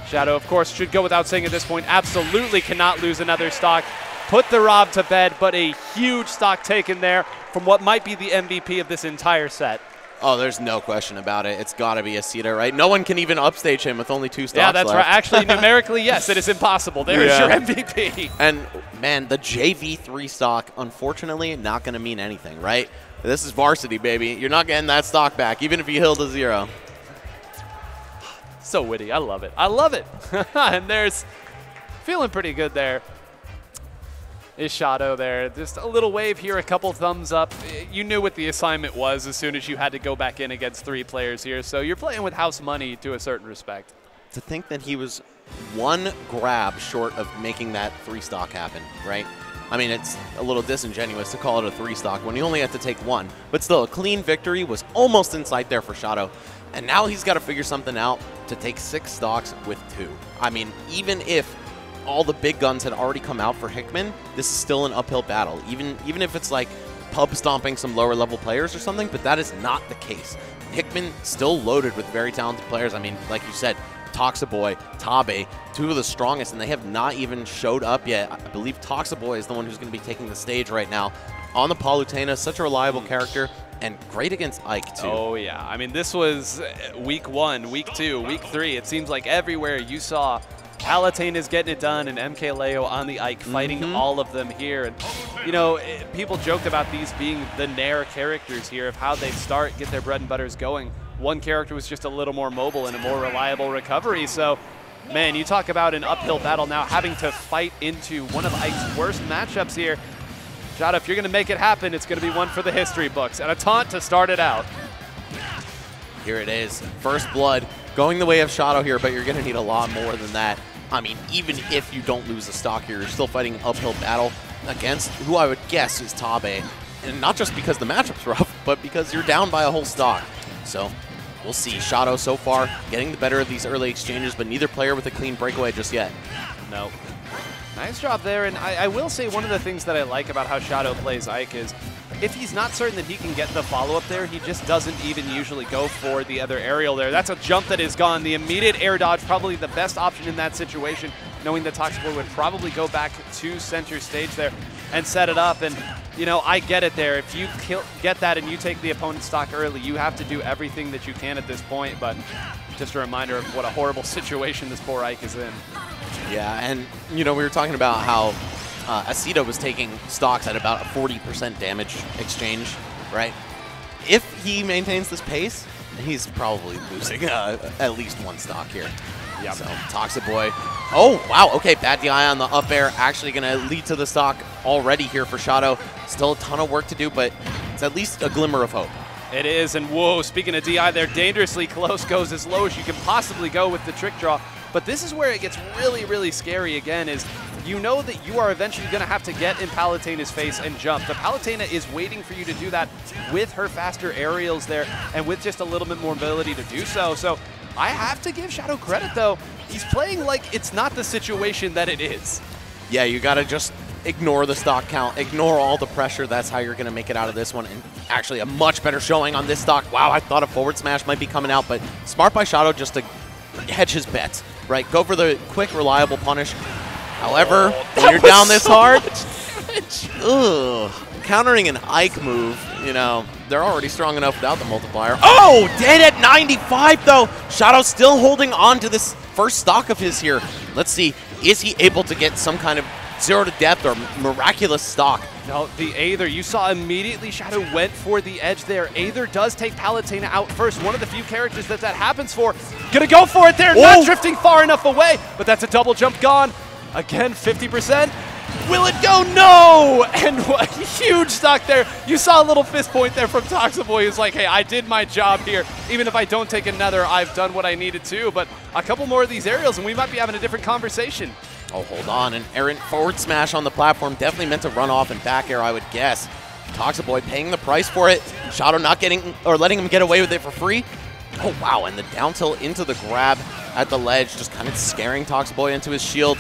Shadow, of course, should go without saying at this point. Absolutely cannot lose another stock. Put the Rob to bed, but a huge stock taken there from what might be the MVP of this entire set. Oh, there's no question about it. It's got to be Asita, right? No one can even upstage him with only 2 stocks Yeah, that's left. right. Actually, numerically, yes, it is impossible. There is your MVP. And, man, the JV3 stock, unfortunately, not going to mean anything, right? This is varsity, baby. You're not getting that stock back, even if you heal to 0. So witty. I love it. I love it. And there's feeling pretty good there. Is Shadow there. Just a little wave here, a couple thumbs up. You knew what the assignment was as soon as you had to go back in against 3 players here. So you're playing with house money to a certain respect. To think that he was 1 grab short of making that 3 stock happen, right? I mean, it's a little disingenuous to call it a 3 stock when you only have to take 1. But still, a clean victory was almost in sight there for Shadow. And now he's got to figure something out to take 6 stocks with 2. I mean, even if all the big guns had already come out for Hickman, this is still an uphill battle. Even if it's like pub stomping some lower level players or something, but that is not the case. Hickman still loaded with very talented players. I mean, like you said, Toxaboy, Tabe, 2 of the strongest, and they have not even showed up yet. I believe Toxaboy is the one who's going to be taking the stage right now. On the Palutena, such a reliable character, and great against Ike, too. Oh, yeah. I mean, this was week 1, week 2, week 3. It seems like everywhere you saw Palutena is getting it done, and MKLeo on the Ike fighting all of them here. And, you know, people joked about these being the Nair characters here of how they start, get their bread and butters going. One character was just a little more mobile and a more reliable recovery. So, man, you talk about an uphill battle now, having to fight into one of Ike's worst matchups here. Shadow, if you're going to make it happen, it's going to be one for the history books. And a taunt to start it out. Here it is. First blood going the way of Shadow here, but you're going to need a lot more than that. I mean, even if you don't lose the stock here, you're still fighting an uphill battle against who I would guess is Tabe. And not just because the matchup's rough, but because you're down by a whole stock. So we'll see. Shadow so far getting the better of these early exchanges, but neither player with a clean breakaway just yet. No. Nice job there, and I will say one of the things that I like about how Shadow plays Ike is if he's not certain that he can get the follow-up there, he just doesn't even usually go for the other aerial there. That's a jump that is gone. The immediate air dodge, probably the best option in that situation, knowing that Toxaboy would probably go back to center stage there and set it up. And, you know, I get it there. If you get that and you take the opponent's stock early, you have to do everything that you can at this point. But just a reminder of what a horrible situation this poor Ike is in. Yeah, and, you know, we were talking about how Asita was taking stocks at about a 40% damage exchange, right? If he maintains this pace, he's probably losing at least 1 stock here. Yeah. So, Toxaboy. Oh, wow. Okay, bad DI on the up air. Actually going to lead to the stock already here for Shadow. Still a ton of work to do, but it's at least a glimmer of hope. It is, and whoa, speaking of DI, they're dangerously close, goes as low as you can possibly go with the trick draw. But this is where it gets really, really scary again, is you know that you are eventually going to have to get in Palutena's face and jump. The Palutena is waiting for you to do that with her faster aerials there and with just a little bit more ability to do so. So I have to give Shadow credit, though. He's playing like it's not the situation that it is. Yeah, you got to just ignore the stock count, ignore all the pressure. That's how you're going to make it out of this one. And actually a much better showing on this stock. Wow, I thought a forward smash might be coming out, but smart by Shadow just to hedge his bets, right? Go for the quick, reliable punish. However, when you're down this hard, countering an Ike move, you know, they're already strong enough without the multiplier. Oh, dead at 95, though. Shadow still holding on to this first stock of his here. Let's see, is he able to get some kind of 0 to death or miraculous stock? No, the Aether, you saw immediately Shadow went for the edge there. Aether does take Palutena out first. One of the few characters that happens for. Gonna go for it there, not drifting far enough away, but that's a double jump gone. Again, 50%. Will it go? No! And what huge stock there. You saw a little fist point there from Toxaboy, who's like, hey, I did my job here. Even if I don't take another, I've done what I needed to. But a couple more of these aerials, and we might be having a different conversation. Oh, hold on. An errant forward smash on the platform. Definitely meant to run off and back air, I would guess. Toxaboy paying the price for it. Shadow not getting, or letting him get away with it for free. Oh, wow. And the down tilt into the grab at the ledge, just kind of scaring Toxaboy into his shield.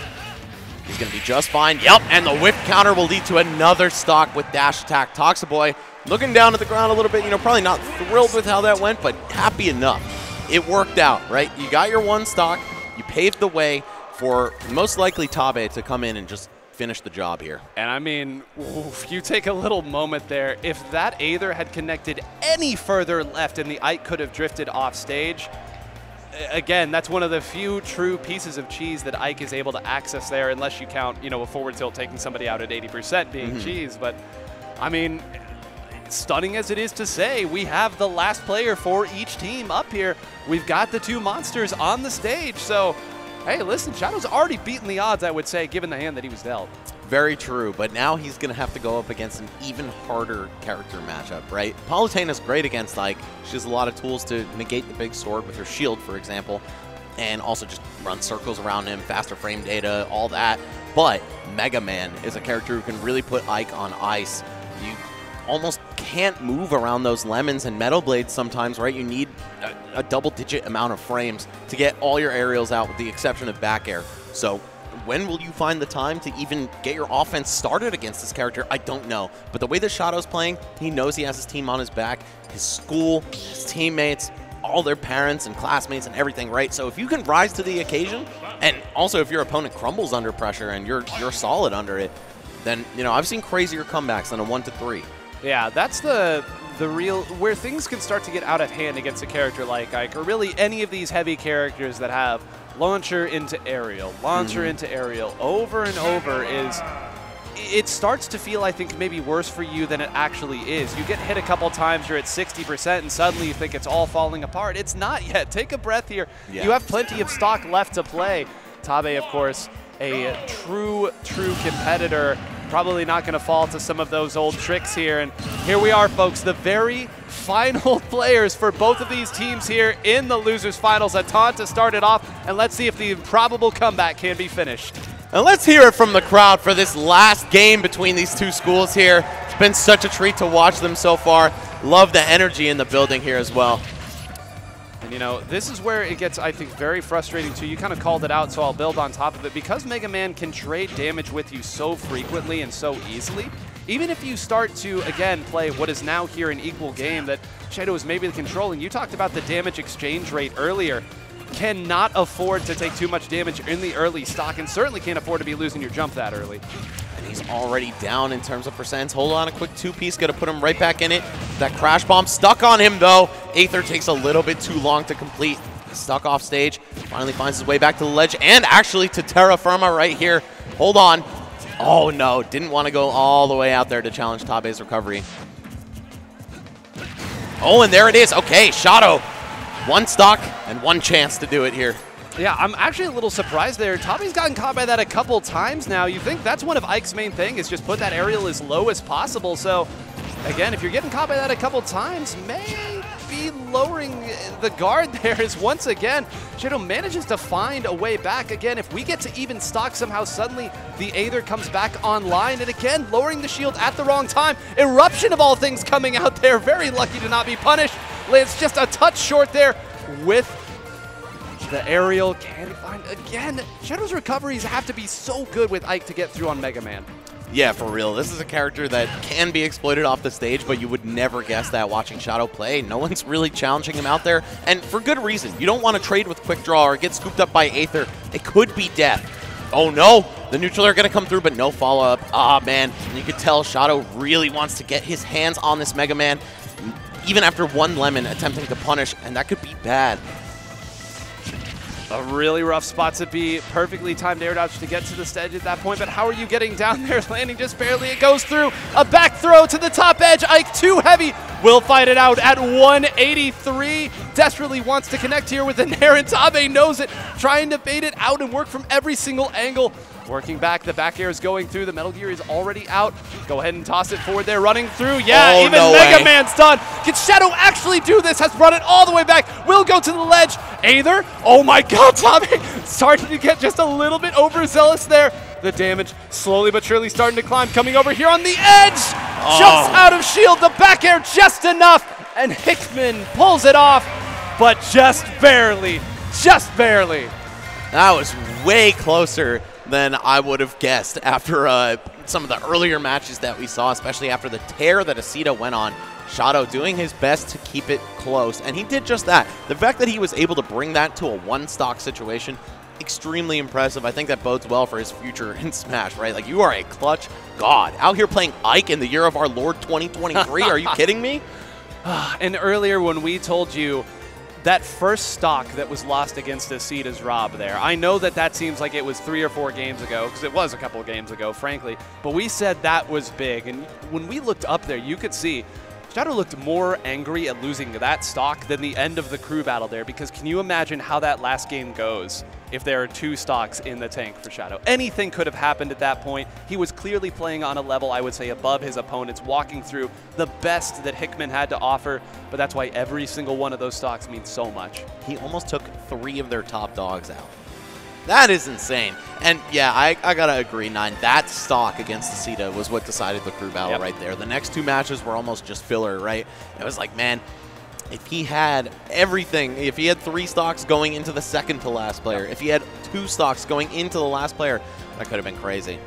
He's going to be just fine. Yep, and the whip counter will lead to another stock with dash attack. Toxaboy looking down at the ground a little bit, probably not thrilled with how that went, but happy enough. It worked out, right? You got your one stock. You paved the way for most likely Tabe to come in and just finish the job here. And I mean, oof, you take a little moment there. If that Aether had connected any further left and the Ike could have drifted off stage, again, that's one of the few true pieces of cheese that Ike is able to access there, unless you count, a forward tilt taking somebody out at 80% being cheese. But, I mean, stunning as it is to say, we have the last player for each team up here. We've got the two monsters on the stage. So, hey, listen, Shadow's already beaten the odds, I would say, given the hand that he was dealt. Very true, but now he's going to have to go up against an even harder character matchup, right? Palutena's great against Ike. She has a lot of tools to negate the big sword with her shield, for example, and also just run circles around him, faster frame data, all that. But Mega Man is a character who can really put Ike on ice. You almost can't move around those lemons and metal blades sometimes, right? You need a double-digit amount of frames to get all your aerials out with the exception of back air. So when will you find the time to even get your offense started against this character? I don't know. But the way that Shadow's playing, he knows he has his team on his back, his school, his teammates, all their parents and classmates and everything, right? So if you can rise to the occasion, and also if your opponent crumbles under pressure and you're solid under it, then, I've seen crazier comebacks than a 1-3. Yeah, that's the real, where things can start to get out of hand against a character like Ike, or really any of these heavy characters that have launcher into aerial, launcher into aerial, over and over it starts to feel, I think, maybe worse for you than it actually is. You get hit a couple times, you're at 60%, and suddenly you think it's all falling apart. It's not yet. Take a breath here. Yeah. You have plenty of stock left to play. Tabe, of course, a true competitor, probably not going to fall to some of those old tricks here. And here we are, folks, the very final players for both of these teams here in the losers finals. A taunt to start it off, and let's see if the improbable comeback can be finished. And let's hear it from the crowd for this last game between these two schools here. It's been such a treat to watch them so far. Love the energy in the building here as well. And this is where it gets, I think, very frustrating too. You kind of called it out, so I'll build on top of it. Because Mega Man can trade damage with you so frequently and so easily, even if you start to, again, play what is now here an equal game that Shadow is maybe controlling. You talked about the damage exchange rate earlier. Cannot afford to take too much damage in the early stock, and certainly can't afford to be losing your jump that early. And he's already down in terms of percents. Hold on, a quick two-piece, gonna put him right back in it. That crash bomb stuck on him though. Aether takes a little bit too long to complete. Stuck off stage, finally finds his way back to the ledge, and actually to terra firma right here. Hold on. Oh no, didn't want to go all the way out there to challenge Tabe's recovery. Oh, and there it is. Okay, Shadow. One stock and one chance to do it here. Yeah, I'm actually a little surprised there. Tabe's gotten caught by that a couple times now. You think that's one of Ike's main thing is just put that aerial as low as possible. So, again, if you're getting caught by that a couple times, may be lowering the guard there as once again, Shadow manages to find a way back. Again, if we get to even stock somehow, suddenly the Aether comes back online. And again, lowering the shield at the wrong time. Eruption of all things coming out there. Very lucky to not be punished. Lands just a touch short there with the aerial. Can find again. Shadow's recoveries have to be so good with Ike to get through on Mega Man. Yeah, for real. This is a character that can be exploited off the stage, but you would never guess that watching Shadow play. No one's really challenging him out there, and for good reason. You don't want to trade with Quick Draw or get scooped up by Aether. It could be death. Oh no, the neutral are going to come through, but no follow-up. Ah, man, and you could tell Shadow really wants to get his hands on this Mega Man, even after one lemon attempting to punish, and that could be bad. A really rough spot to be. Perfectly timed air dodge to get to the stage at that point, but how are you getting down there? Landing just barely. It goes through. A back throw to the top edge. Ike too heavy. Will fight it out at 183. Desperately wants to connect here with the Nair, and Tabe knows it. Trying to bait it out and work from every single angle. Working back, the back air is going through. The Metal Gear is already out. Go ahead and toss it forward there, running through. Yeah, Oh, even no Mega way. Man's done. Can Shadow actually do this? Has run it all the way back. Will go to the ledge. Aether, oh my god, Tommy. Starting to get just a little bit overzealous there. The damage slowly but surely starting to climb. Coming over here on the edge. Jumps out of shield. The back air just enough. And Hickman pulls it off, but just barely. Just barely. That was way closer than I would have guessed after some of the earlier matches that we saw, especially after the tear that Asita went on. Shadow doing his best to keep it close, and he did just that. The fact that he was able to bring that to a one-stock situation, extremely impressive. I think that bodes well for his future in Smash, right? Like, you are a clutch god. Out here playing Ike in the year of our Lord 2023. Are you kidding me? And earlier when we told you that first stock that was lost against Asita's Rob there, I know that that seems like it was 3 or 4 games ago, because it was a couple of games ago, frankly, but we said that was big. And when we looked up there, you could see Shadow looked more angry at losing that stock than the end of the crew battle there, because can you imagine how that last game goes if there are 2 stocks in the tank for Shadow? Anything could have happened at that point. He was clearly playing on a level, I would say, above his opponents, walking through the best that Hickman had to offer, but that's why every single one of those stocks means so much. He almost took 3 of their top dogs out. That is insane. And yeah, I gotta agree, 9. That stock against Asita was what decided the crew battle right there. The next 2 matches were almost just filler, right? It was like, man, if he had everything, if he had 3 stocks going into the second to last player, if he had 2 stocks going into the last player, that could have been crazy.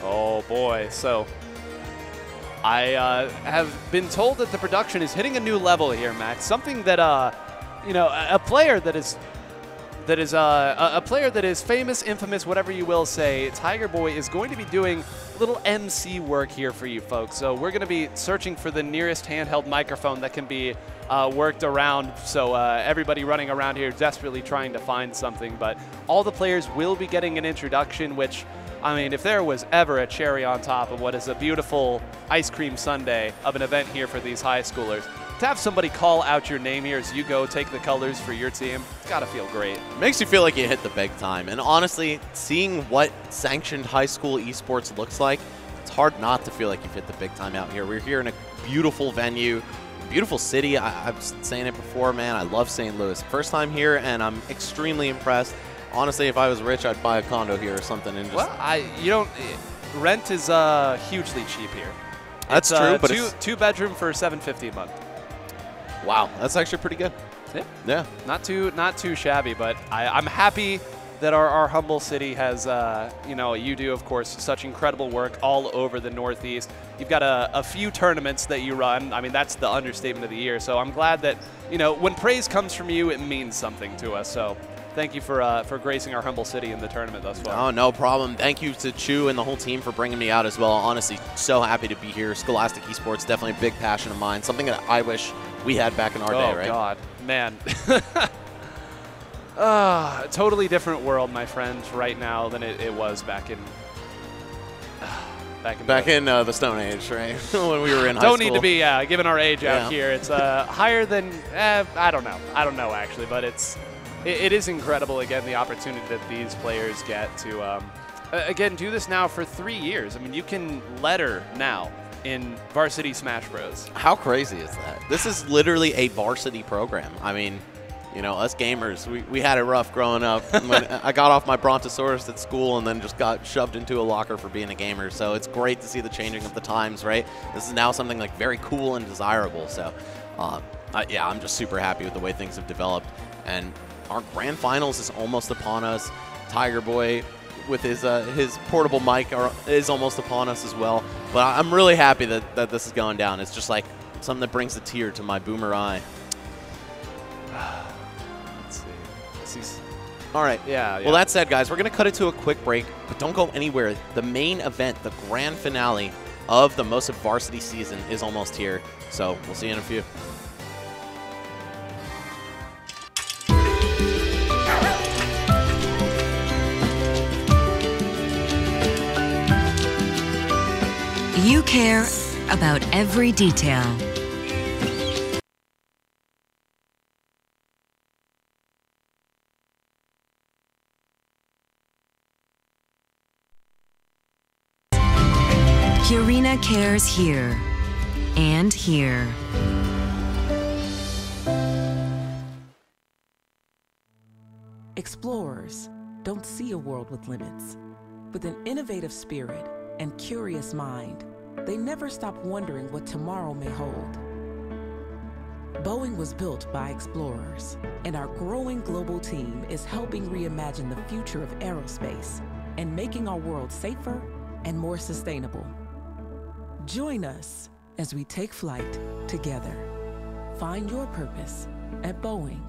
Oh boy, so I have been told that the production is hitting a new level here, Max. Something that you know, a player that is a player that is famous, infamous, whatever you will say, Tiger Boy is going to be doing little MC work here for you folks. So we're going to be searching for the nearest handheld microphone that can be worked around. So everybody running around here desperately trying to find something, but all the players will be getting an introduction, which, I mean, if there was ever a cherry on top of what is a beautiful ice cream sundae of an event here for these high schoolers, to have somebody call out your name here as you go take the colors for your team, it's got to feel great. Makes you feel like you hit the big time. And honestly, seeing what sanctioned high school esports looks like, it's hard not to feel like you've hit the big time out here. We're here in a beautiful venue, beautiful city. I was saying it before, man, I love St. Louis. First time here, and I'm extremely impressed. Honestly, if I was rich, I'd buy a condo here or something. And just Rent is hugely cheap here. That's it's, true, but two, it's 2-bedroom for $750 a month. Wow, that's actually pretty good. Yeah. Not too shabby, but I'm happy that our humble city has, you know, you do, of course, such incredible work all over the Northeast. You've got a few tournaments that you run. I mean, that's the understatement of the year. So I'm glad that, you know, when praise comes from you, it means something to us. So thank you for gracing our humble city in the tournament thus far. Oh, no problem. Thank you to Chu and the whole team for bringing me out as well. Honestly, so happy to be here. Scholastic Esports, definitely a big passion of mine. Something that I wish we had back in our day, right? Oh, God. Man. A totally different world, my friends, right now than it was back in the Stone Age, right? When we were in high school. Don't need to be, given our age out here. It's higher than, I don't know actually, but it is incredible, again, the opportunity that these players get to, again, do this now for 3 years. I mean, you can letter now in Varsity Smash Bros. How crazy is that? This is literally a varsity program. I mean, you know, us gamers, we had it rough growing up. When I got off my Brontosaurus at school and then just got shoved into a locker for being a gamer. So it's great to see the changing of the times, right? This is now something like very cool and desirable. So, yeah, I'm just super happy with the way things have developed. And our grand finals is almost upon us. Tiger Boy with his portable mic is almost upon us as well. But I'm really happy that this is going down. It's just like something that brings a tear to my boomer eye. Let's see. All right. Yeah. Well, that said, guys, we're going to cut it to a quick break, but don't go anywhere. The main event, the grand finale of the Most of Varsity season is almost here. So we'll see you in a few. You care about every detail. Purina cares here and here. Explorers don't see a world with limits. With an innovative spirit and curious mind, they never stop wondering what tomorrow may hold. Boeing was built by explorers, and our growing global team is helping reimagine the future of aerospace and making our world safer and more sustainable. Join us as we take flight together. Find your purpose at Boeing.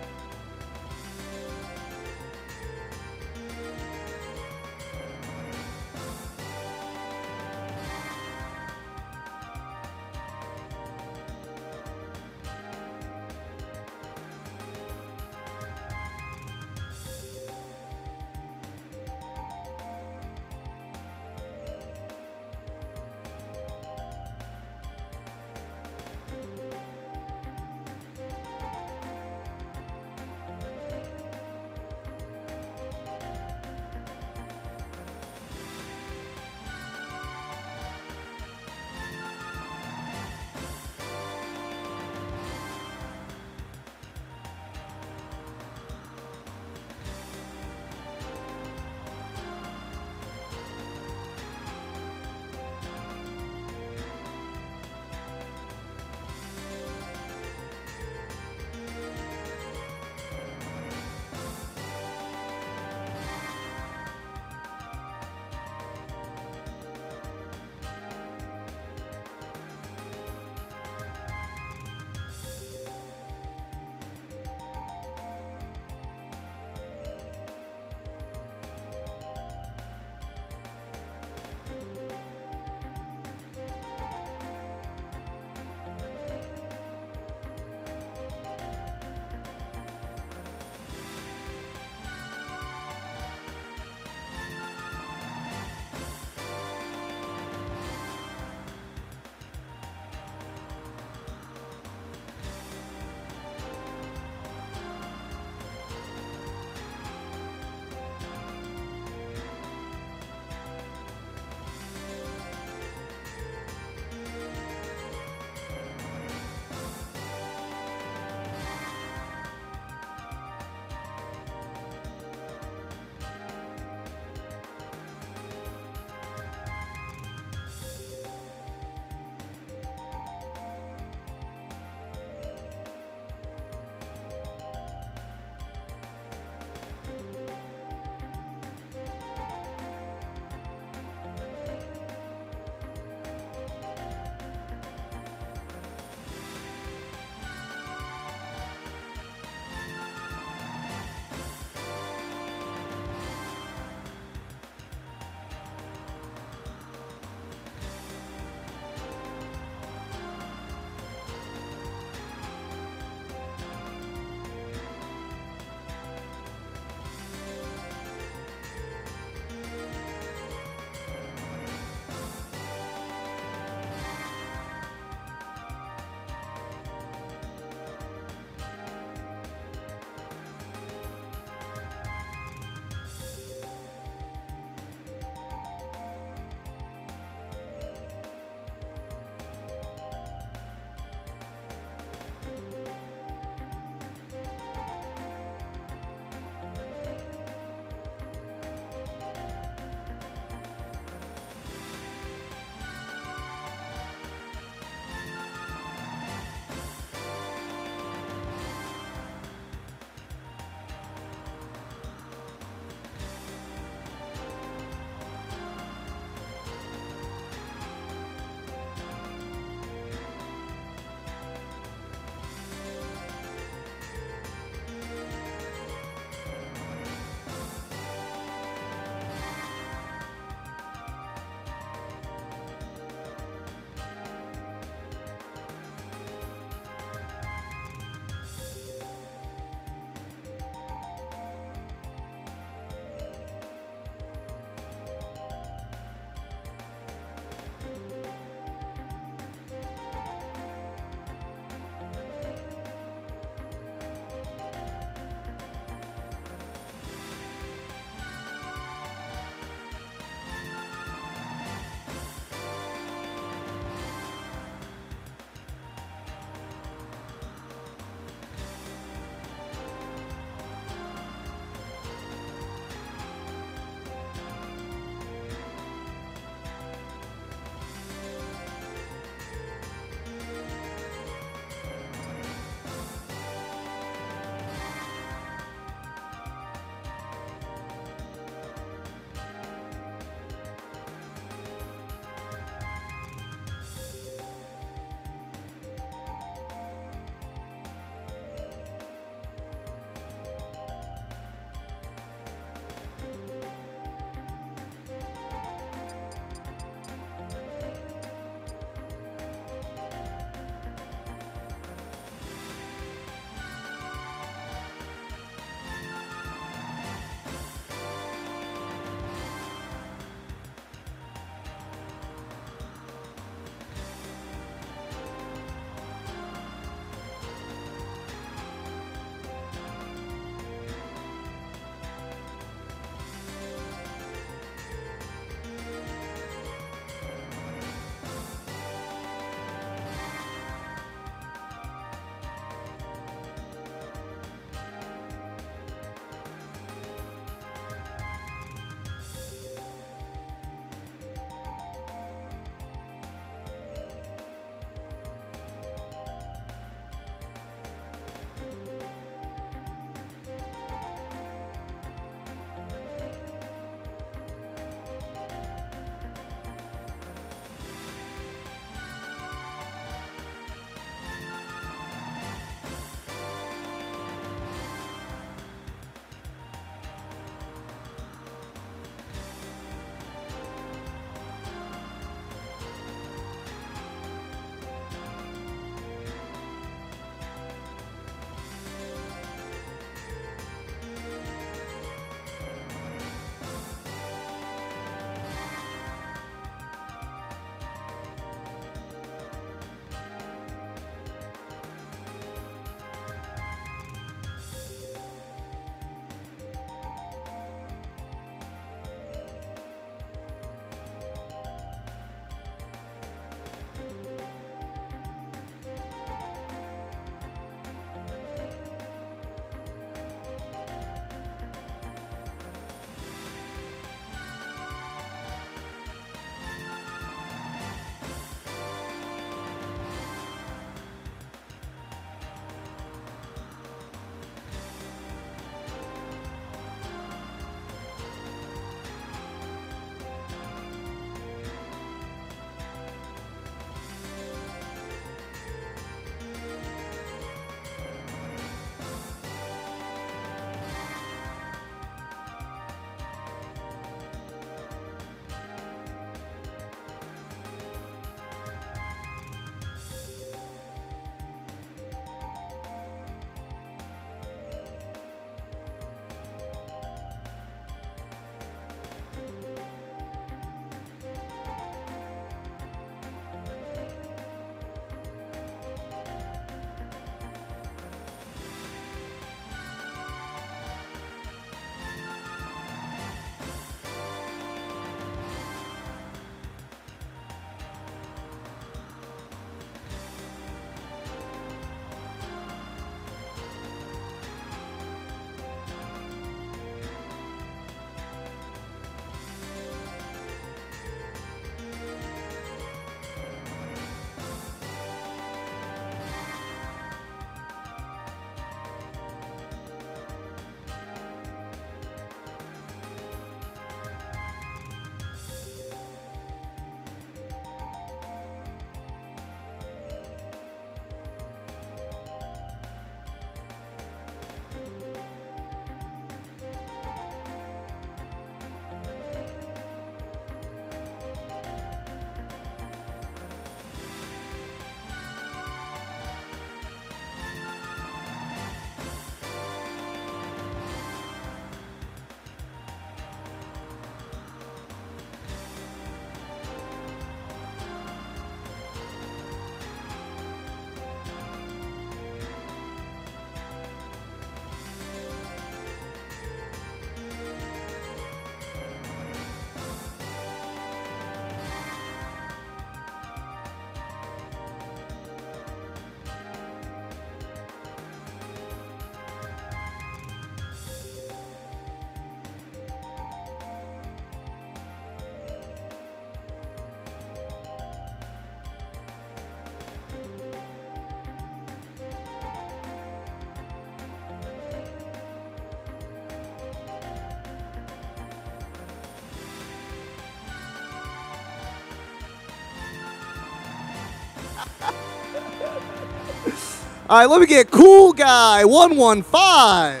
All right, let me get Cool Guy 115.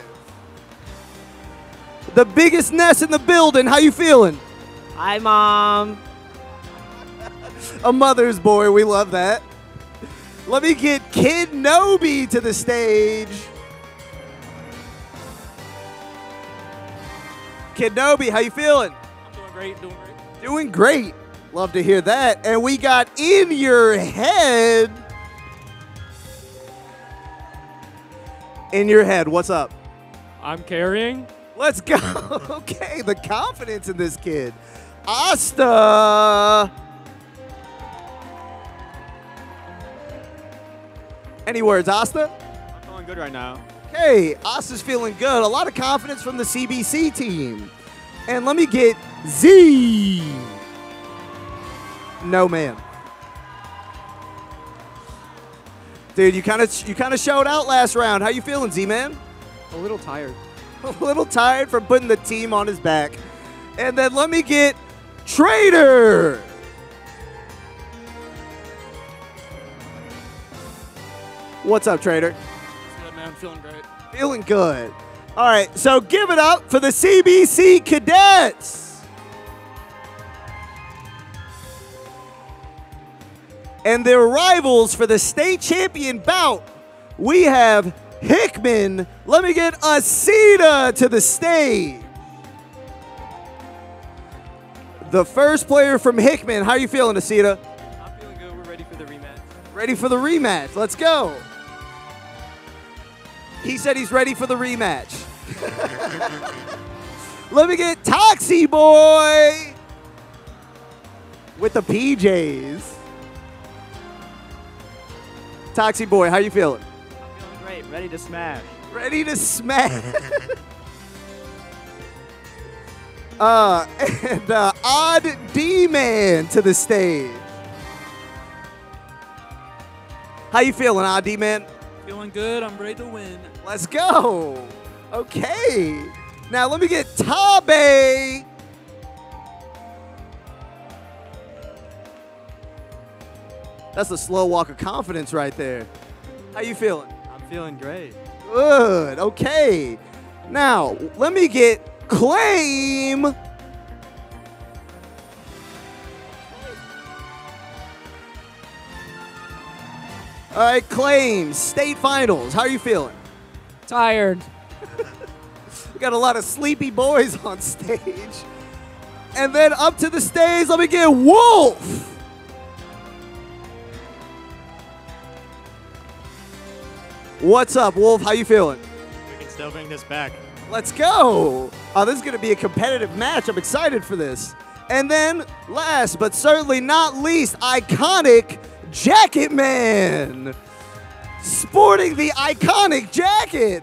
The biggest nest in the building. How you feeling? Hi, Mom. A mother's boy. We love that. Let me get Kid Nobi to the stage. Kid Nobi, how you feeling? I'm doing great, doing great. Doing great. Love to hear that. And we got In Your Head. In Your Head, what's up? I'm carrying. Let's go. Okay, the confidence in this kid. Asta. Any words, Asta? I'm feeling good right now. Okay, Asta's feeling good. A lot of confidence from the CBC team. And let me get Z. No, man. Dude, you kind of showed out last round. How you feeling, Z-Man? A little tired. A little tired from putting the team on his back. And then let me get Trader. What's up, Trader? Good, man. Feeling great. Feeling good. All right, so give it up for the CBC Cadets. And their rivals for the state champion bout, we have Hickman. Let me get Asita to the stage. The first player from Hickman. How are you feeling, Asita? I'm feeling good. We're ready for the rematch. Ready for the rematch. Let's go. He said he's ready for the rematch. Let me get Toxie Boy with the PJs. Toxie Boy, how you feeling? I'm feeling great. Ready to smash. Ready to smash. And Odd D-Man to the stage. How you feeling, Odd D-Man? Feeling good. I'm ready to win. Let's go. Okay. Now let me get Tabe. That's a slow walk of confidence right there. How you feeling? I'm feeling great. Good. Okay. Now let me get Claim. All right, Claim, state finals. How are you feeling? Tired. We got a lot of sleepy boys on stage. And then up to the stage, let me get Wolf. What's up, Wolf? How you feeling? We can still bring this back. Let's go. Oh, this is going to be a competitive match. I'm excited for this. And then last but certainly not least, iconic Jacket Man. Sporting the iconic jacket.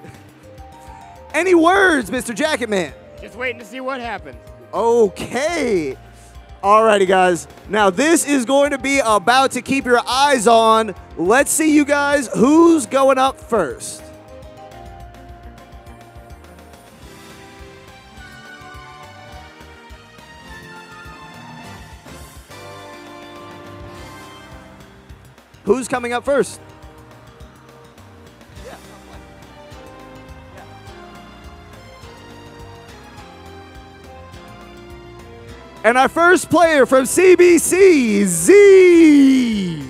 Any words, Mr. Jacket Man? Just waiting to see what happens. Okay. Alrighty, guys. Now, this is going to be about to keep your eyes on. Let's see, you guys, who's going up first. Who's coming up first? And our first player from CBC, Z.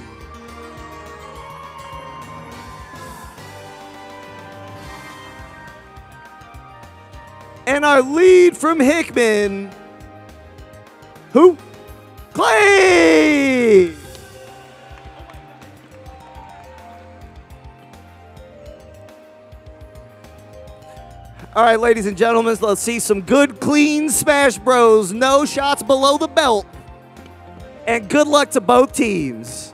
And our lead from Hickman, who? Clay. All right, ladies and gentlemen, let's see some good, clean Smash Bros. No shots below the belt. And good luck to both teams.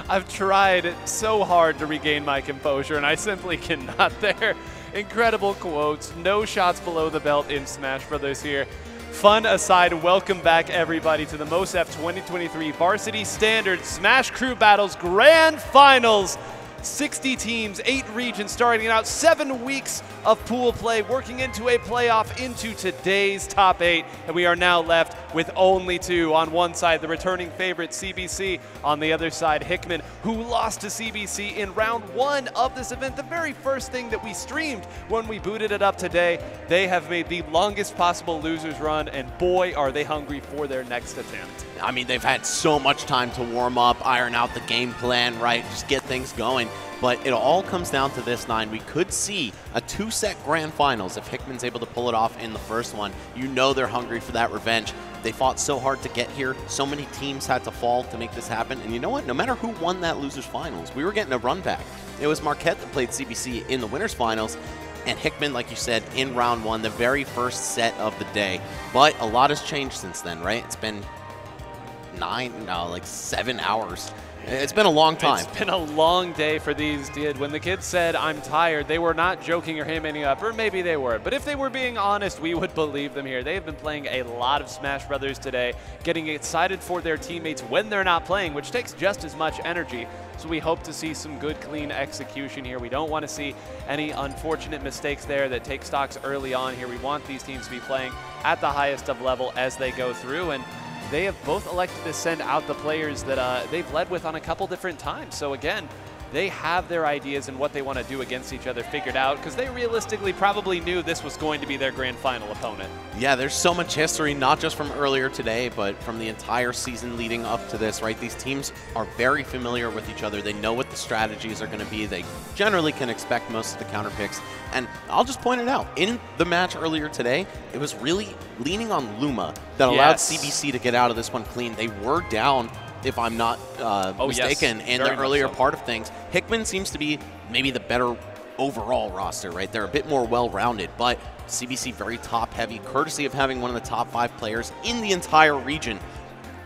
I've tried so hard to regain my composure, and I simply cannot there. Incredible quotes. No shots below the belt in Smash Brothers here. Fun aside, welcome back everybody to the MOSEF 2023 Varsity Standard Smash Crew Battles Grand Finals. 60 teams, 8 regions, starting out 7 weeks of pool play, working into a playoff into today's top 8, and we are now left with only 2. On one side, the returning favorite CBC, on the other side, Hickman, who lost to CBC in round 1 of this event, the very first thing that we streamed when we booted it up today. They have made the longest possible losers run, and boy, are they hungry for their next attempt. I mean, they've had so much time to warm up, iron out the game plan, right? Just get things going. But it all comes down to this, Nine. We could see a 2-set grand finals if Hickman's able to pull it off in the first one. You know they're hungry for that revenge. They fought so hard to get here. So many teams had to fall to make this happen. And you know what? No matter who won that losers finals, we were getting a run back. It was Marquette that played CBC in the winners finals. And Hickman, like you said, in round 1, the very first set of the day. But a lot has changed since then, right? It's been 7 hours. It's been a long time. It's been a long day for these kids. When the kids said, I'm tired, they were not joking or hamming up, or maybe they were. But if they were being honest, we would believe them here. They've been playing a lot of Smash Brothers today, getting excited for their teammates when they're not playing, which takes just as much energy. So we hope to see some good, clean execution here. We don't want to see any unfortunate mistakes there that take stocks early on here. We want these teams to be playing at the highest of level as they go through. And they have both elected to send out the players that they've led with on a couple different times. So again, they have their ideas and what they want to do against each other figured out, because they realistically probably knew this was going to be their grand final opponent. Yeah, there's so much history, not just from earlier today, but from the entire season leading up to this, right? These teams are very familiar with each other. They know what the strategies are going to be. They generally can expect most of the counter picks. And I'll just point it out, in the match earlier today, it was really leaning on Luma that allowed CBC to get out of this one clean. They were down, if I'm not mistaken, in the earlier part of things. Hickman seems to be maybe the better overall roster, right? They're a bit more well-rounded, but CBC very top-heavy, courtesy of having one of the top 5 players in the entire region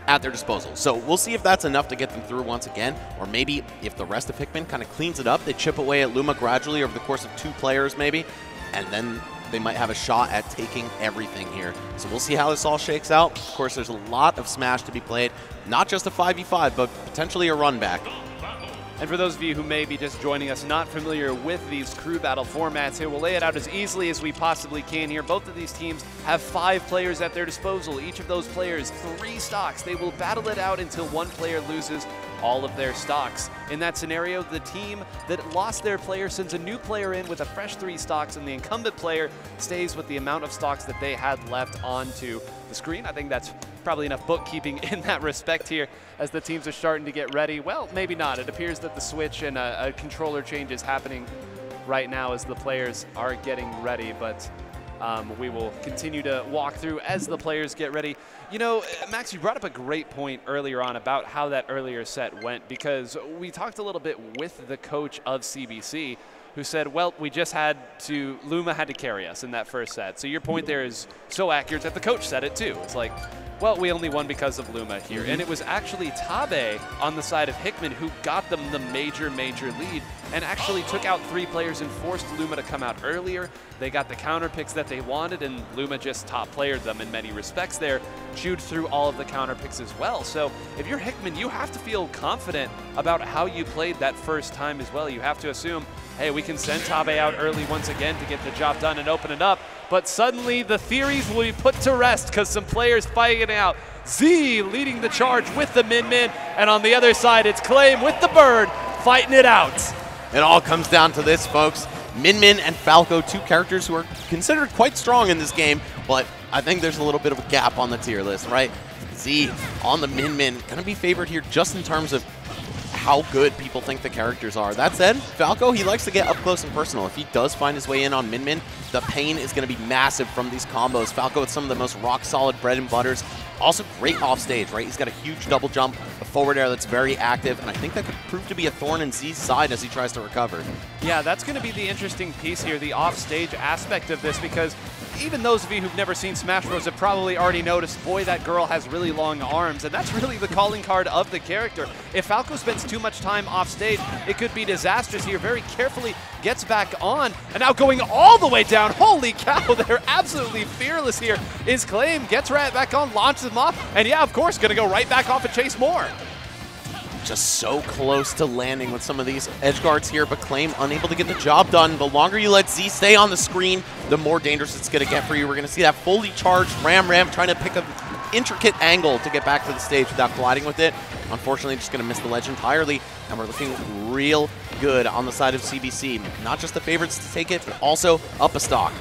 at their disposal. So we'll see if that's enough to get them through once again, or maybe if the rest of Hickman kind of cleans it up, they chip away at Luma gradually over the course of 2 players maybe, and then they might have a shot at taking everything here. So we'll see how this all shakes out. Of course, there's a lot of Smash to be played, not just a 5v5, but potentially a run back. And for those of you who may be just joining us, not familiar with these crew battle formats here, we'll lay it out as easily as we possibly can here. Both of these teams have 5 players at their disposal. Each of those players, 3 stocks. They will battle it out until one player loses all of their stocks. In that scenario, the team that lost their player sends a new player in with a fresh 3 stocks, and the incumbent player stays with the amount of stocks that they had left onto the screen. I think that's probably enough bookkeeping in that respect here as the teams are starting to get ready. Well, maybe not. It appears that the switch and a controller change is happening right now as the players are getting ready, but we will continue to walk through as the players get ready. You know, Max, you brought up a great point earlier on about how that earlier set went, because we talked a little bit with the coach of CBC, who said, well, Luma had to carry us in that first set. So your point there is so accurate that the coach said it too. It's like, well, we only won because of Luma here. And it was actually Tabe on the side of Hickman who got them the major lead and actually took out 3 players and forced Luma to come out earlier. They got the counter picks that they wanted, and Luma just top-playered them in many respects there, chewed through all of the counter picks as well. So if you're Hickman, you have to feel confident about how you played that first time as well. You have to assume, hey, we can send Tabe out early once again to get the job done and open it up. But suddenly the theories will be put to rest because some players fighting it out. Z leading the charge with the Min, and on the other side it's Claim with the Bird fighting it out. It all comes down to this, folks. Min and Falco, 2 characters who are considered quite strong in this game, but I think there's a little bit of a gap on the tier list, right? Z on the Min, going to be favored here just in terms of how good people think the characters are. That said, Falco, he likes to get up close and personal. If he does find his way in on Min, the pain is going to be massive from these combos. Falco with some of the most rock-solid bread and butters. Also great off stage, right? He's got a huge double jump, a forward air that's very active, and I think that could prove to be a thorn in Z's side as he tries to recover. Yeah, that's going to be the interesting piece here, the off-stage aspect of this, because even those of you who've never seen Smash Bros. Have probably already noticed, boy, that girl has really long arms, and that's really the calling card of the character. If Falco spends too much time off stage, it could be disastrous here. Very carefully gets back on, and now going all the way down. Holy cow, they're absolutely fearless here. Is Claim, gets right back on, launches him off, and yeah, of course, gonna go right back off and chase more. Just so close to landing with some of these edge guards here, but Claim unable to get the job done. The longer you let Z stay on the screen, the more dangerous it's going to get for you. We're going to see that fully charged Ram trying to pick an intricate angle to get back to the stage without colliding with it. Unfortunately, just going to miss the ledge entirely, and we're looking real good on the side of CBC. Not just the favorites to take it, but also up a stock.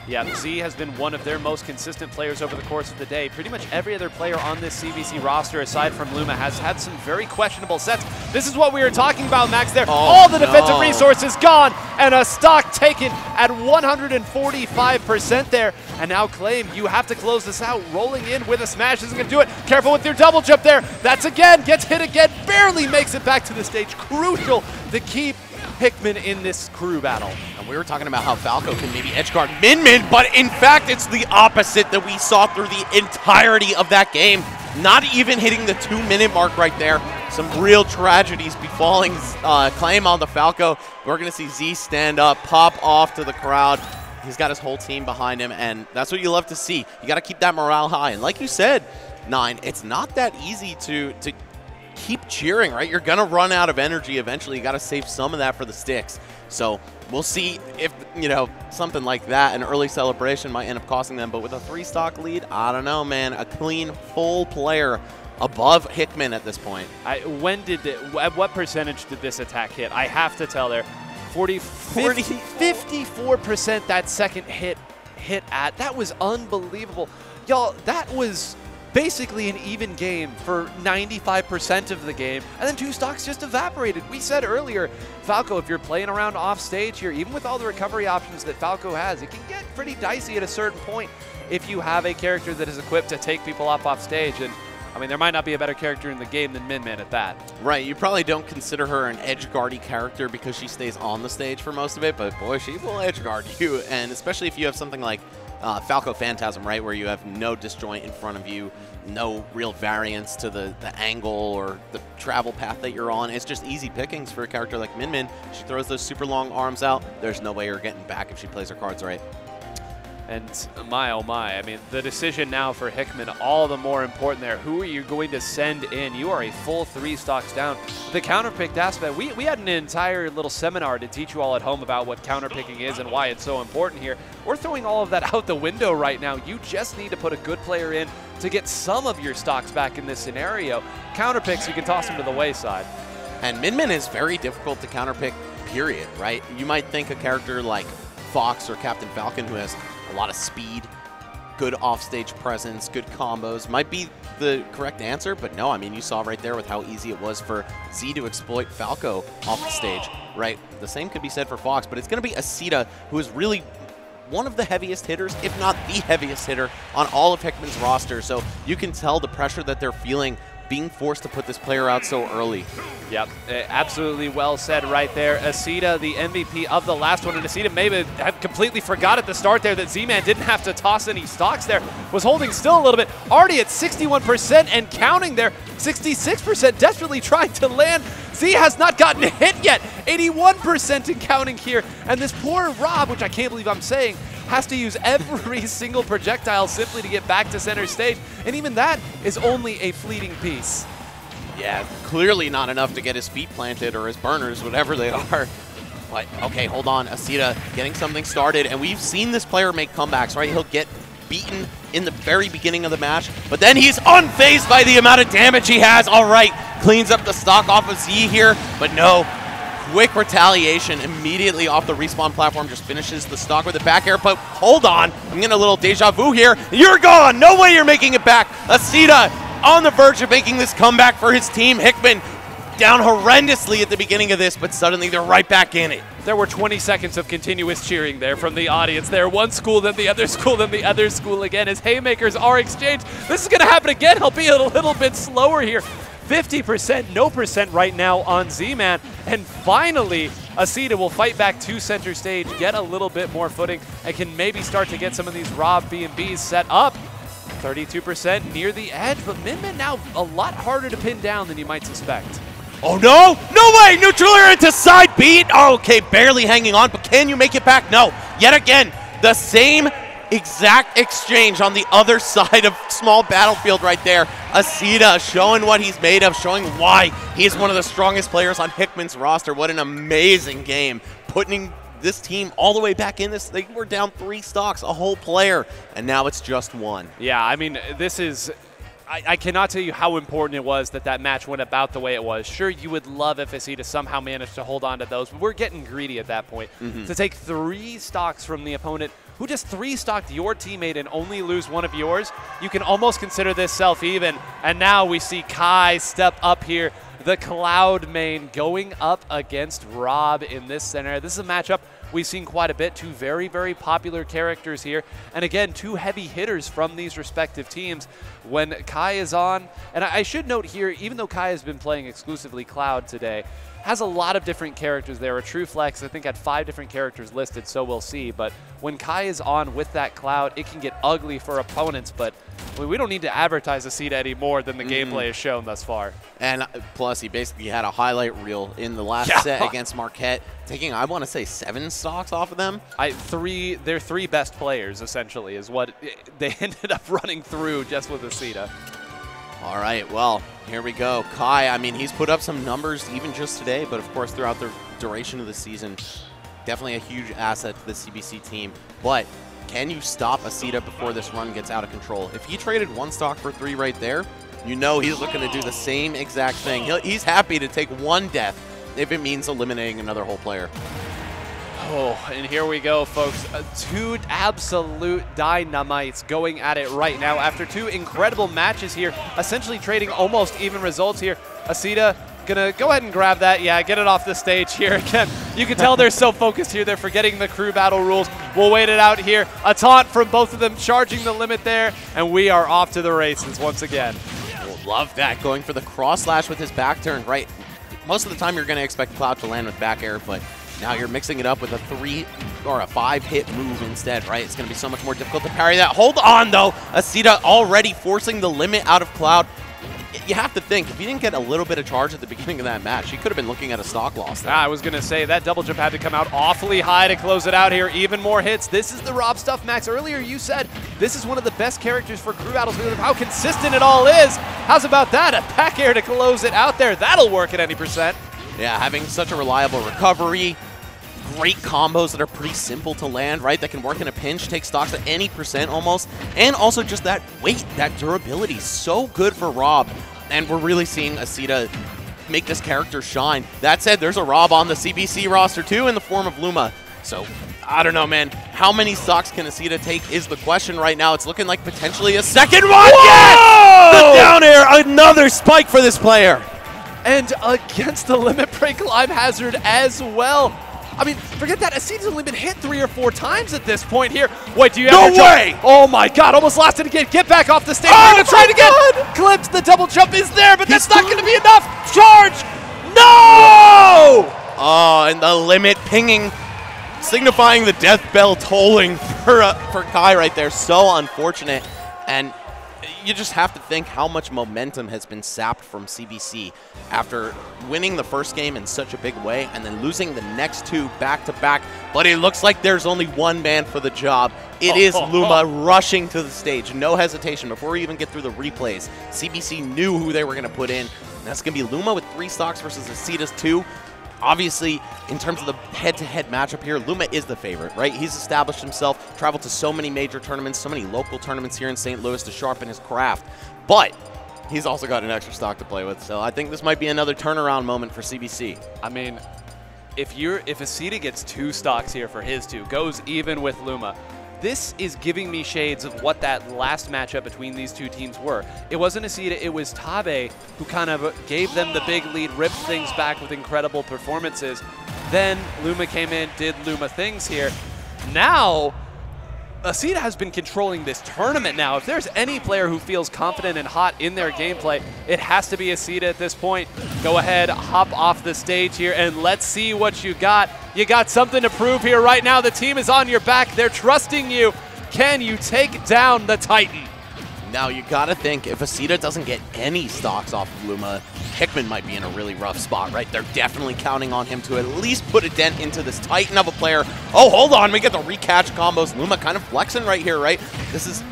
Yeah, Z has been one of their most consistent players over the course of the day. Pretty much every other player on this CBC roster, aside from Luma, has had some very questionable sets. This is what we were talking about, Max, there. All the defensive resources gone, and a stock taken at 145% there. And now Claim, you have to close this out. Rolling in with a smash isn't going to do it. Careful with your double jump there. That's again, gets hit again, barely makes it back to the stage. Crucial to keep Hickman in this crew battle. And we were talking about how Falco can maybe edgeguard Min Min, but in fact, it's the opposite that we saw through the entirety of that game. Not even hitting the 2-minute mark right there. Some real tragedies befalling Claim on the Falco. We're going to see Z stand up, pop off to the crowd. He's got his whole team behind him, and that's what you love to see. You got to keep that morale high. And like you said, Nine, it's not that easy to keep cheering, right? You're going to run out of energy eventually. You got to save some of that for the sticks. So we'll see if, you know, something like that, an early celebration might end up costing them. But with a 3-stock lead, I don't know, man. A clean, full player above Hickman at this point. At what percentage did this attack hit? I have to tell there. 54% that second hit at. That was unbelievable. Y'all, that was basically an even game for 95% of the game, and then 2 stocks just evaporated. We said earlier, Falco, if you're playing around off stage here, even with all the recovery options that Falco has, it can get pretty dicey at a certain point if you have a character that is equipped to take people off stage. And I mean, there might not be a better character in the game than Min Min at that. Right, you probably don't consider her an edge guardy character because she stays on the stage for most of it, but boy, she will edge guard you, and especially if you have something like Falco Phantasm, right, where you have no disjoint in front of you, no real variance to the angle or the travel path that you're on. It's just easy pickings for a character like Min Min. She throws those super long arms out. There's no way you're getting back if she plays her cards right. And my, oh my, I mean, the decision now for Hickman, all the more important there. Who are you going to send in? You are a full 3 stocks down. The counterpicked aspect, we had an entire little seminar to teach you all at home about what counterpicking is and why it's so important here. We're throwing all of that out the window right now. You just need to put a good player in to get some of your stocks back in this scenario. Counterpicks, you can toss them to the wayside. And Min Min is very difficult to counterpick, period, right? You might think a character like Fox or Captain Falcon, who has a lot of speed, good offstage presence, good combos, might be the correct answer, but no, I mean, you saw right there with how easy it was for Z to exploit Falco off the stage, right? The same could be said for Fox, but it's going to be Asita, who is really one of the heaviest hitters, if not the heaviest hitter on all of Hickman's roster, so you can tell the pressure that they're feeling being forced to put this player out so early. Yep, absolutely well said right there. Asita, the MVP of the last one, and Asita maybe have completely forgot at the start there that Z-Man didn't have to toss any stocks there, was holding still a little bit, already at 61% and counting there, 66%, desperately trying to land. Z has not gotten a hit yet, 81% and counting here, and this poor Rob, which I can't believe I'm saying, has to use every single projectile simply to get back to center stage, and even that is only a fleeting piece. Yeah, clearly not enough to get his feet planted or his burners, whatever they are. But, okay, hold on. Asita getting something started, and we've seen this player make comebacks, right? He'll get beaten in the very beginning of the match, but then he's unfazed by the amount of damage he has. All right, cleans up the stock off of Z here, but no. Quick retaliation immediately off the respawn platform, just finishes the stock with a back air, but hold on, I'm getting a little deja vu here. You're gone, no way you're making it back. Asita on the verge of making this comeback for his team. Hickman down horrendously at the beginning of this, but suddenly they're right back in it. There were 20 seconds of continuous cheering there from the audience there. One school, then the other school, then the other school again as haymakers are exchanged. This is going to happen again, albeit a little bit slower here. 50%, no percent right now on Z-Man. And finally, Asita will fight back to center stage, get a little bit more footing, and can maybe start to get some of these Rob B&Bs set up. 32% near the edge, but Min Min now a lot harder to pin down than you might suspect. Oh no! No way! Neutral air into side beat! Oh, okay, barely hanging on, but can you make it back? No. Yet again, the same exact exchange on the other side of small battlefield right there. Asita showing what he's made of, showing why he is one of the strongest players on Hickman's roster. What an amazing game. Putting this team all the way back in this. They were down 3 stocks, a whole player, and now it's just 1. Yeah, I mean, this is... I cannot tell you how important it was that that match went about the way it was. Sure, you would love if Asita somehow managed to hold on to those, but we're getting greedy at that point. To take 3 stocks from the opponent who just 3-stocked your teammate and only lose one of yours, you can almost consider this self-even. And now we see Kai step up here, the Cloud main, going up against Rob in this center. This is a matchup we've seen quite a bit. 2 very, very popular characters here. And again, 2 heavy hitters from these respective teams. When Kai is on, and I should note here, even though Kai has been playing exclusively Cloud today, has a lot of different characters there. A true flex, I think, had 5 different characters listed, so we'll see. But when Kai is on with that Cloud, it can get ugly for opponents. But we don't need to advertise Asita any more than the gameplay has shown thus far. And plus, he basically had a highlight reel in the last set against Marquette, taking, I want to say, 7 stocks off of them. Their 3 best players, essentially, is what they ended up running through just with Asita. All right, well, here we go. Kai, I mean, he's put up some numbers even just today, but of course throughout the duration of the season, definitely a huge asset to the CBC team. But can you stop Asita before this run gets out of control? If he traded 1 stock for 3 right there, you know he's looking to do the same exact thing. He's happy to take 1 death if it means eliminating another whole player. Oh, and here we go, folks. 2 absolute dynamites going at it right now after 2 incredible matches here, essentially trading almost even results here. Asita gonna go ahead and grab that. Yeah, get it off the stage here again. You can tell they're so focused here. They're forgetting the crew battle rules. We'll wait it out here. A taunt from both of them, charging the limit there, and we are off to the races once again. Love that, going for the cross slash with his back turn, right? Most of the time you're gonna expect Cloud to land with back air, but now you're mixing it up with a 3 or a 5-hit move instead, right? It's going to be so much more difficult to parry that. Hold on, though. Asita already forcing the limit out of Cloud. You have to think, if he didn't get a little bit of charge at the beginning of that match, he could have been looking at a stock loss there. I was going to say, that double jump had to come out awfully high to close it out here. Even more hits. This is the Rob stuff, Max. Earlier you said this is one of the best characters for crew battles because of how consistent it all is. How's about that? A back air to close it out there. That'll work at any percent. Yeah, having such a reliable recovery, great combos that are pretty simple to land, right? That can work in a pinch, take stocks at any percent almost, and also just that weight, that durability, so good for Rob. And we're really seeing Asita make this character shine. That said, there's a Rob on the CBC roster too in the form of Luma. So, I don't know, man. How many stocks can Asita take is the question right now. It's looking like potentially a second one. Yes! The down air, another spike for this player. And against the limit break live hazard as well. I mean, forget that. Asita's only been hit 3 or 4 times at this point here. Wait, do you have No way! Oh my god, almost lost it again. Get back off the stage. Oh, We're gonna try it again. Clipped. The double jump is there, but that's not going to be enough. Charge! No! Oh, and the limit pinging, signifying the death bell tolling for Kai right there. So unfortunate. And you just have to think how much momentum has been sapped from CBC after winning the first game in such a big way and then losing the next 2 back-to-back. But it looks like there's only one man for the job. It is Luma rushing to the stage. No hesitation. Before we even get through the replays, CBC knew who they were going to put in. And that's going to be Luma with 3 stocks versus Asita's 2. Obviously, in terms of the head-to-head matchup here, Luma is the favorite, right? He's established himself, traveled to so many major tournaments, so many local tournaments here in St. Louis to sharpen his craft. But he's also got an extra stock to play with, so I think this might be another turnaround moment for CBC. I mean, if Asita gets 2 stocks here for his 2, goes even with Luma, this is giving me shades of what that last matchup between these 2 teams were. It wasn't Asita, it was Tabe who kind of gave them the big lead, ripped things back with incredible performances. Then Luma came in, did Luma things here. Now, Asita has been controlling this tournament now. If there's any player who feels confident and hot in their gameplay, it has to be Asita at this point. Go ahead, hop off the stage here, and let's see what you got. You got something to prove here right now. The team is on your back. They're trusting you. Can you take down the Titan? Now, you got to think, if Asita doesn't get any stocks off of Luma, Hickman might be in a really rough spot, right? They're definitely counting on him to at least put a dent into this Titan of a player. Oh, hold on. We get the recatch combos. Luma kind of flexing right here, right? This is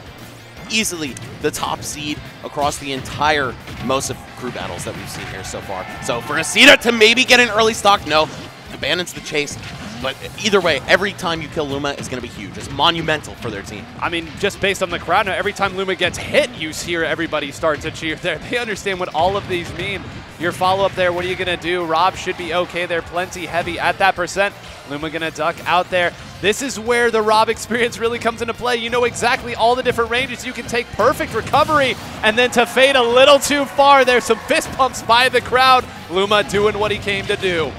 easily the top seed across the entire most of crew battles that we've seen here so far. So for Asita to maybe get an early stock, no, abandons the chase. But either way, every time you kill Luma is going to be huge. It's monumental for their team. I mean, just based on the crowd now, every time Luma gets hit, you hear everybody start to cheer there. They understand what all of these mean. Your follow-up there, what are you going to do? Rob should be okay. They're plenty heavy at that percent. Luma going to duck out there. This is where the Rob experience really comes into play. You know exactly all the different ranges you can take. Perfect recovery, and then to fade a little too far. There's some fist pumps by the crowd. Luma doing what he came to do.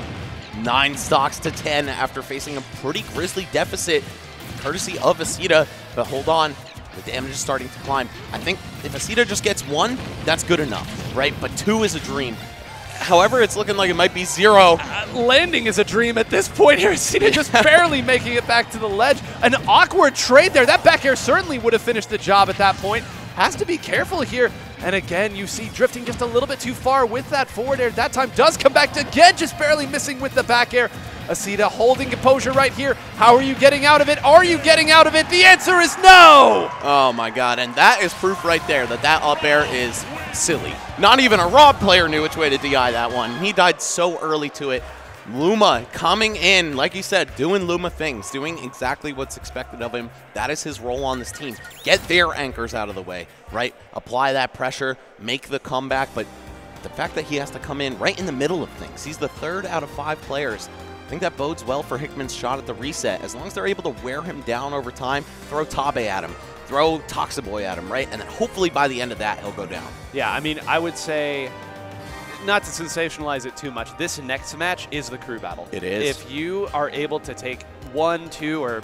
9 stocks to 10 after facing a pretty grisly deficit, courtesy of Asita. But hold on, the damage is starting to climb. I think if Asita just gets 1, that's good enough, right? But 2 is a dream. However, it's looking like it might be 0. Landing is a dream at this point here. Asita just barely making it back to the ledge. An awkward trade there. That back air certainly would have finished the job at that point. Has to be careful here. And again, you see drifting just a little bit too far with that forward air. That time does come back to again, just barely missing with the back air. Asita holding composure right here. How are you getting out of it? Are you getting out of it? The answer is no! Oh my god, and that is proof right there that that up air is silly. Not even a Rob player knew which way to DI that one. He died so early to it. Luma coming in, like you said, doing Luma things, doing exactly what's expected of him. That is his role on this team. Get their anchors out of the way, right? Apply that pressure, make the comeback, but the fact that he has to come in right in the middle of things, he's the 3rd out of 5 players. I think that bodes well for Hickman's shot at the reset. As long as they're able to wear him down over time, throw Tabe at him, throw Toxiboy at him, right? And then hopefully by the end of that, he'll go down. Yeah, I mean, I would say, not to sensationalize it too much, this next match is the crew battle. It is. If you are able to take 1, 2, or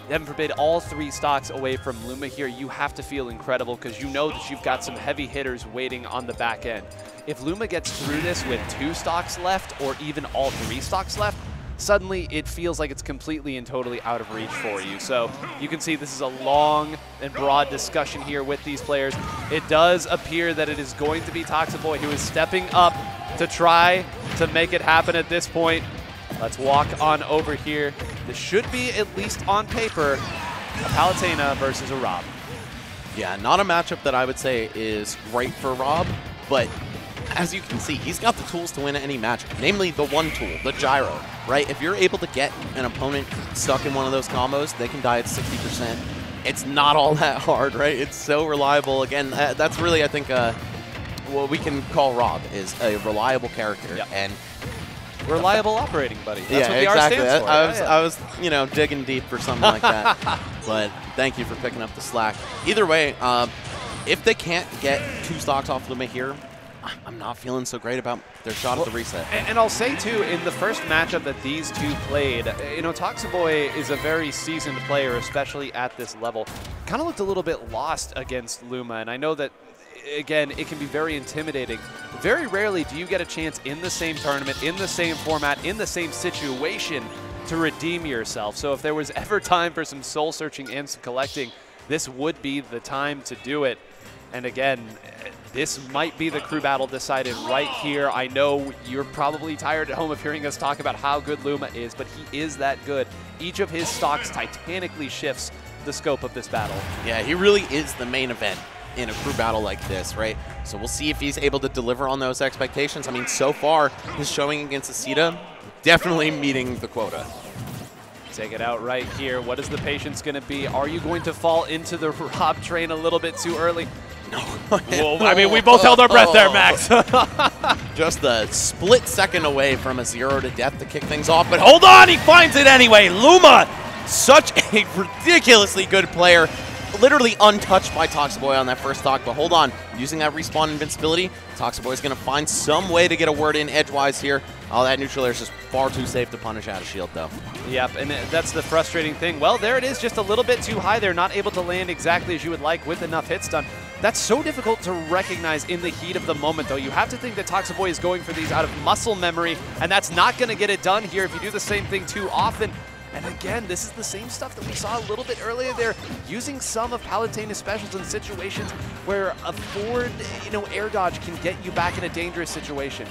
heaven forbid, all 3 stocks away from Luma here, you have to feel incredible because you know that you've got some heavy hitters waiting on the back end. If Luma gets through this with 2 stocks left or even all 3 stocks left, suddenly it feels like it's completely and totally out of reach for you. So you can see this is a long and broad discussion here with these players. It does appear that it is going to be Toxiboy who is stepping up to try to make it happen at this point. Let's walk on over here. This should be, at least on paper, a Palutena versus a Rob. Yeah, not a matchup that I would say is great for Rob, but as you can see, he's got the tools to win any match, namely the one tool, the gyro, right? If you're able to get an opponent stuck in one of those combos, they can die at 60%. It's not all that hard, right? It's so reliable. Again, that's really, I think, what we can call Rob is a reliable character. Yep. And reliable operating buddy. That's yeah, what the exactly. R stands for. I was, you know, digging deep for something like that. But thank you for picking up the slack. Either way, if they can't get 2 stocks off Luma here, I'm not feeling so great about their shot at the reset. And I'll say, too, in the first matchup that these 2 played, you know, Toxiboy is a very seasoned player, especially at this level. Kind of looked a little bit lost against Luma, and I know that, again, it can be very intimidating. Very rarely do you get a chance in the same tournament, in the same format, in the same situation to redeem yourself. So if there was ever time for some soul-searching and some collecting, this would be the time to do it. And again, this might be the crew battle decided right here. I know you're probably tired at home of hearing us talk about how good Luma is, but he is that good. Each of his stocks titanically shifts the scope of this battle. Yeah, he really is the main event in a crew battle like this, right? So we'll see if he's able to deliver on those expectations. I mean, so far, his showing against Asita, definitely meeting the quota. Take it out right here. What is the patience going to be? Are you going to fall into the Rob train a little bit too early? No. Whoa, I mean, we both held our breath there, Max. Just a split second away from a 0 to death to kick things off, but hold on, he finds it anyway. Luma, such a ridiculously good player. literally untouched by Toxaboy on that first stock, but hold on. Using that respawn invincibility, Toxaboy's going to find some way to get a word in edgewise here. Oh, that neutral air is just far too safe to punish out of shield, though. Yep, and that's the frustrating thing. Well, there it is, just a little bit too high there, not able to land exactly as you would like with enough hit stun. That's so difficult to recognize in the heat of the moment, though. You have to think that Toxaboy is going for these out of muscle memory, and that's not going to get it done here if you do the same thing too often. And again, this is the same stuff that we saw a little bit earlier there, using some of Palutena's specials in situations where a forward, air dodge can get you back in a dangerous situation.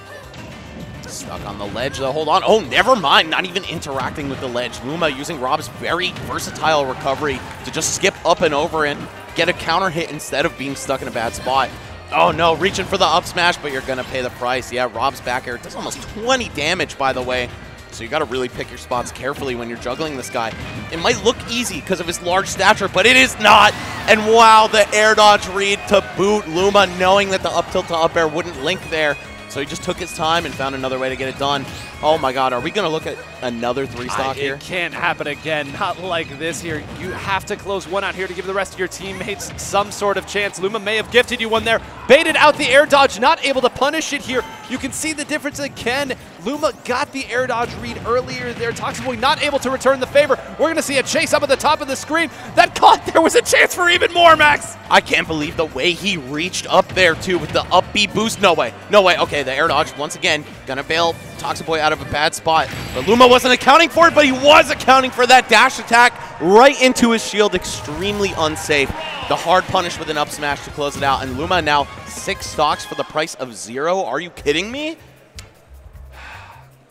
Stuck on the ledge, though. Hold on. Oh, never mind. Not even interacting with the ledge. Luma using Rob's very versatile recovery to just skip up and over and get a counter hit instead of being stuck in a bad spot. Oh, no. Reaching for the up smash, but you're going to pay the price. Yeah, Rob's back air does almost 20 damage, by the way. So you got to really pick your spots carefully when you're juggling this guy. It might look easy because of his large stature, but it is not. And wow, the air dodge read to boot. Luma knowing that the up tilt to up air wouldn't link there. So he just took his time and found another way to get it done. Oh my god, are we going to look at another 3-stock here? It can't happen again, not like this here. You have to close one out here to give the rest of your teammates some sort of chance. Luma may have gifted you one there. Baited out the air dodge, not able to punish it here. You can see the difference again. Luma got the air dodge read earlier there. Toxaboy not able to return the favor. We're going to see a chase up at the top of the screen. That caught, there was a chance for even more, Max. I can't believe the way he reached up there, too, with the up B boost. No way. No way. Okay, the air dodge, once again, going to bail Toxaboy out of a bad spot. But Luma wasn't accounting for it, but he was accounting for that dash attack right into his shield. Extremely unsafe. The hard punish with an up smash to close it out. And Luma now 6 stocks for the price of 0. Are you kidding me?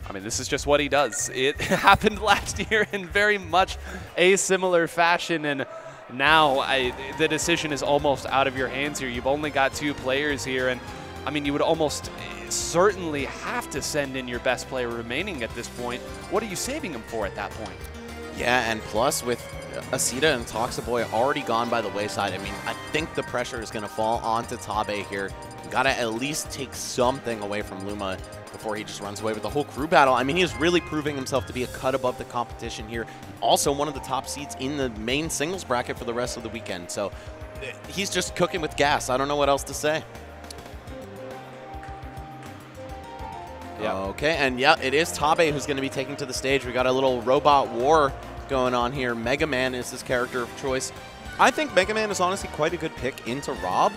I mean, this is just what he does. It happened last year in very much a similar fashion, and now the decision is almost out of your hands here. You've only got 2 players here, and I mean, you would almost certainly have to send in your best player remaining at this point. What are you saving him for at that point? Yeah, and plus with Asita and Toxaboy already gone by the wayside, I mean, I think the pressure is going to fall onto Tabe here. Got to at least take something away from Luma before he just runs away with the whole crew battle. I mean, he is really proving himself to be a cut above the competition here. Also one of the top seeds in the main singles bracket for the rest of the weekend. So he's just cooking with gas. I don't know what else to say. Yeah. Okay, and yeah, it is Tabe who's going to be taking to the stage. We got a little robot war going on here. Mega Man is his character of choice. I think Mega Man is honestly quite a good pick into Rob,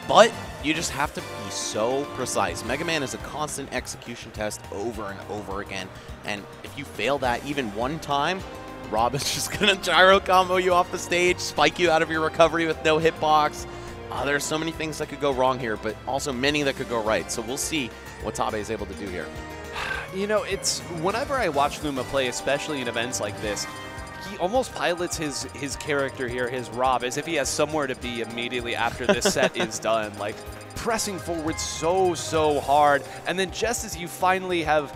but you just have to be so precise. Mega Man is a constant execution test over and over again, and if you fail that even one time, Rob is just going to gyro combo you off the stage, spike you out of your recovery with no hitbox. There's so many things that could go wrong here, but also many that could go right. So we'll see what Tabe is able to do here. You know, it's whenever I watch Luma play, especially in events like this, he almost pilots his character here, his Rob, as if he has somewhere to be immediately after this set is done. Like, pressing forward so hard, and then just as you finally have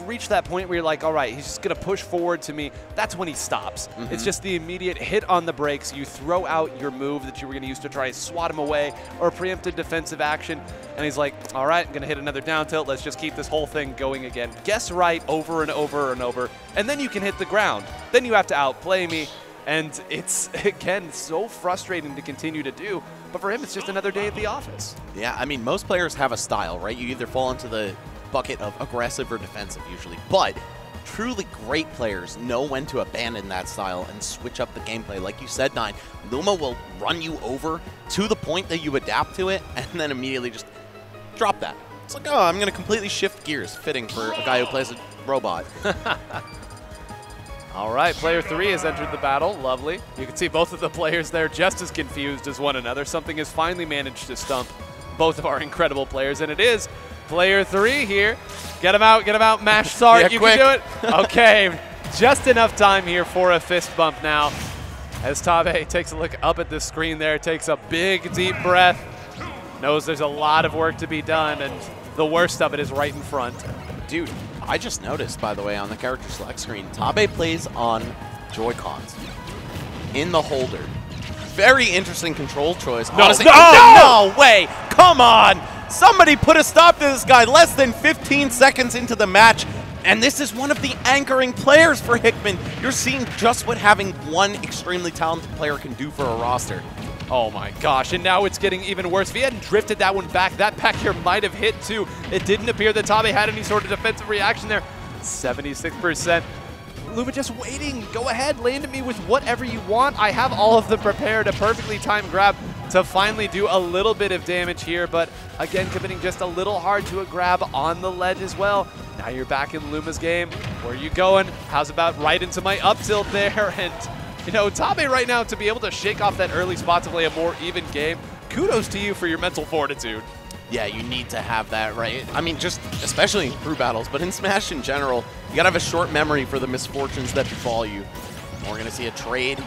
reached that point where you're like, all right, he's just going to push forward to me, that's when he stops. It's just the immediate hit on the brakes. You throw out your move that you were going to use to try and swat him away or preemptive defensive action, and he's like, all right, I'm going to hit another down tilt. Let's just keep this whole thing going again. Guess right over and over and over, and then you can hit the ground. Then you have to outplay me, and it's, again, so frustrating to continue to do. But for him, it's just another day at the office. Yeah, I mean, most players have a style, right? You either fall into the bucket of aggressive or defensive usually, but truly great players know when to abandon that style and switch up the gameplay. Like you said, Nine, Luma will run you over to the point that you adapt to it and then immediately just drop that. It's like, oh, I'm going to completely shift gears, fitting for a guy who plays a robot. All right, player 3 has entered the battle. Lovely. You can see both of the players there just as confused as one another. Something has finally managed to stump both of our incredible players, and it is player 3 here. Get him out, Mash Sart, yeah, you quick. can do it. Okay, just enough time here for a fist bump now. As Tabe takes a look up at the screen there, takes a big, deep breath, knows there's a lot of work to be done, and the worst of it is right in front. Dude, I just noticed, by the way, on the character select screen, Tabe plays on Joy-Cons in the holder. Very interesting control choice. No, honestly. no! Oh, no way! Come on! Somebody put a stop to this guy less than 15 seconds into the match. And this is one of the anchoring players for Hickman. You're seeing just what having one extremely talented player can do for a roster. Oh my gosh, and now it's getting even worse. If he hadn't drifted that one back, that back here might have hit too. It didn't appear that Tabe had any sort of defensive reaction there. 76%. Luma just waiting. Go ahead, land at me with whatever you want. I have all of them prepared. A perfectly timed grab to finally do a little bit of damage here, but again, committing just a little hard to a grab on the ledge as well. Now you're back in Luma's game. Where are you going? How's about right into my up tilt there? And you know, Tabe right now, to be able to shake off that early spot to play a more even game, kudos to you for your mental fortitude. Yeah, you need to have that, right? I mean, just especially in crew battles, but in Smash in general, you gotta have a short memory for the misfortunes that befall you. We're gonna see a trade,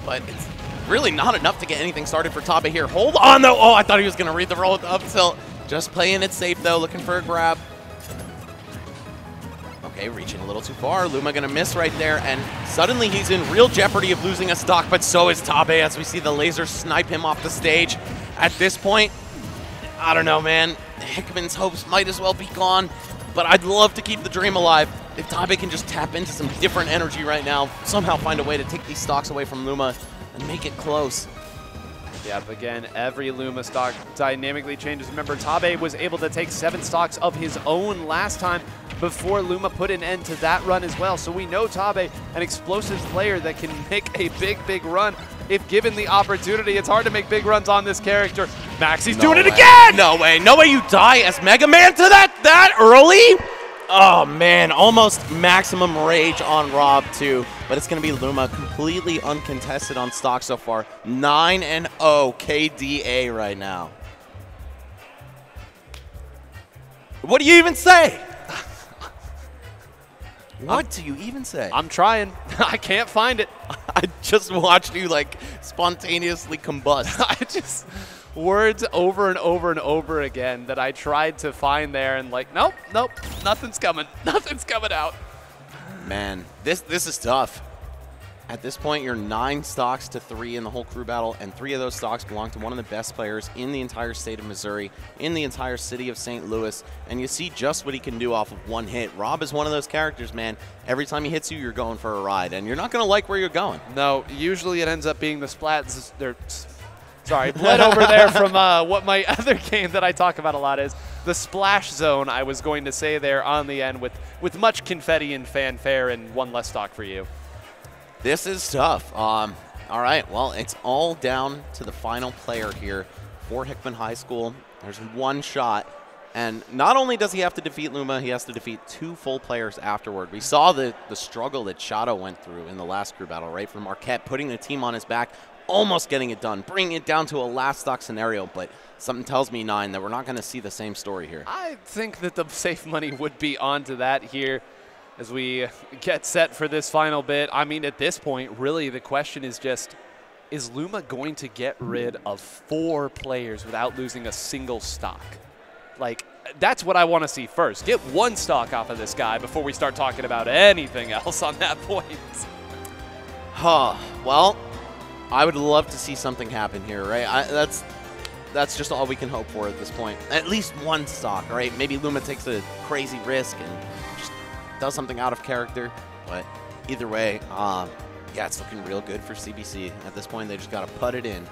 but it's really not enough to get anything started for Tabe here. Hold on, though. Oh, I thought he was gonna read the roll with the up tilt. Just playing it safe, though, looking for a grab. Okay, reaching a little too far. Luma gonna miss right there, and suddenly he's in real jeopardy of losing a stock, but so is Tabe as we see the laser snipe him off the stage. At this point, I don't know, man. Hickman's hopes might as well be gone, but I'd love to keep the dream alive. If Tabe can just tap into some different energy right now, somehow find a way to take these stocks away from Luma and make it close. Yep, again, every Luma stock dynamically changes. Remember, Tabe was able to take 7 stocks of his own last time before Luma put an end to that run as well. So we know Tabe, an explosive player that can make a big run if given the opportunity. It's hard to make big runs on this character. Maxi's doing it again! No way. No way you die as Mega Man to that early? Oh, man. Almost maximum rage on Rob, too. But it's going to be Luma completely uncontested on stock so far. 9-0 KDA right now. What do you even say? What do you even say? I'm trying. I can't find it. I just watched you, like, spontaneously combust. I just, words over and over and over again that I tried to find there, and like, nope, nothing's coming. Nothing's coming out. Man, this is tough. At this point, you're 9 stocks to 3 in the whole crew battle, and 3 of those stocks belong to one of the best players in the entire state of Missouri, in the entire city of St. Louis, and you see just what he can do off of one hit. Rob is one of those characters, man. Every time he hits you, you're going for a ride, and you're not going to like where you're going. No, usually it ends up being the splats. Sorry, bled over there from what my other game that I talk about a lot is. The splash zone, I was going to say there on the end with much confetti and fanfare and 1 less stock for you. This is tough. All right, well, it's all down to the final player here for Hickman High School. There's 1 shot, and not only does he have to defeat Luma, he has to defeat 2 full players afterward. We saw the struggle that Shadow went through in the last crew battle, right? From Marquette, putting the team on his back, almost getting it done, bringing it down to a last stock scenario, but something tells me, Nine, that we're not going to see the same story here. I think that the safe money would be onto that here. As we get set for this final bit, I mean, at this point, really the question is just, is Luma going to get rid of 4 players without losing a single stock? Like, that's what I want to see first. Get 1 stock off of this guy before we start talking about anything else on that point. Well, I would love to see something happen here, right? That's just all we can hope for at this point. At least 1 stock, right? Maybe Luma takes a crazy risk and does something out of character, but either way, yeah, it's looking real good for CBC. At this point, they just got to put it in.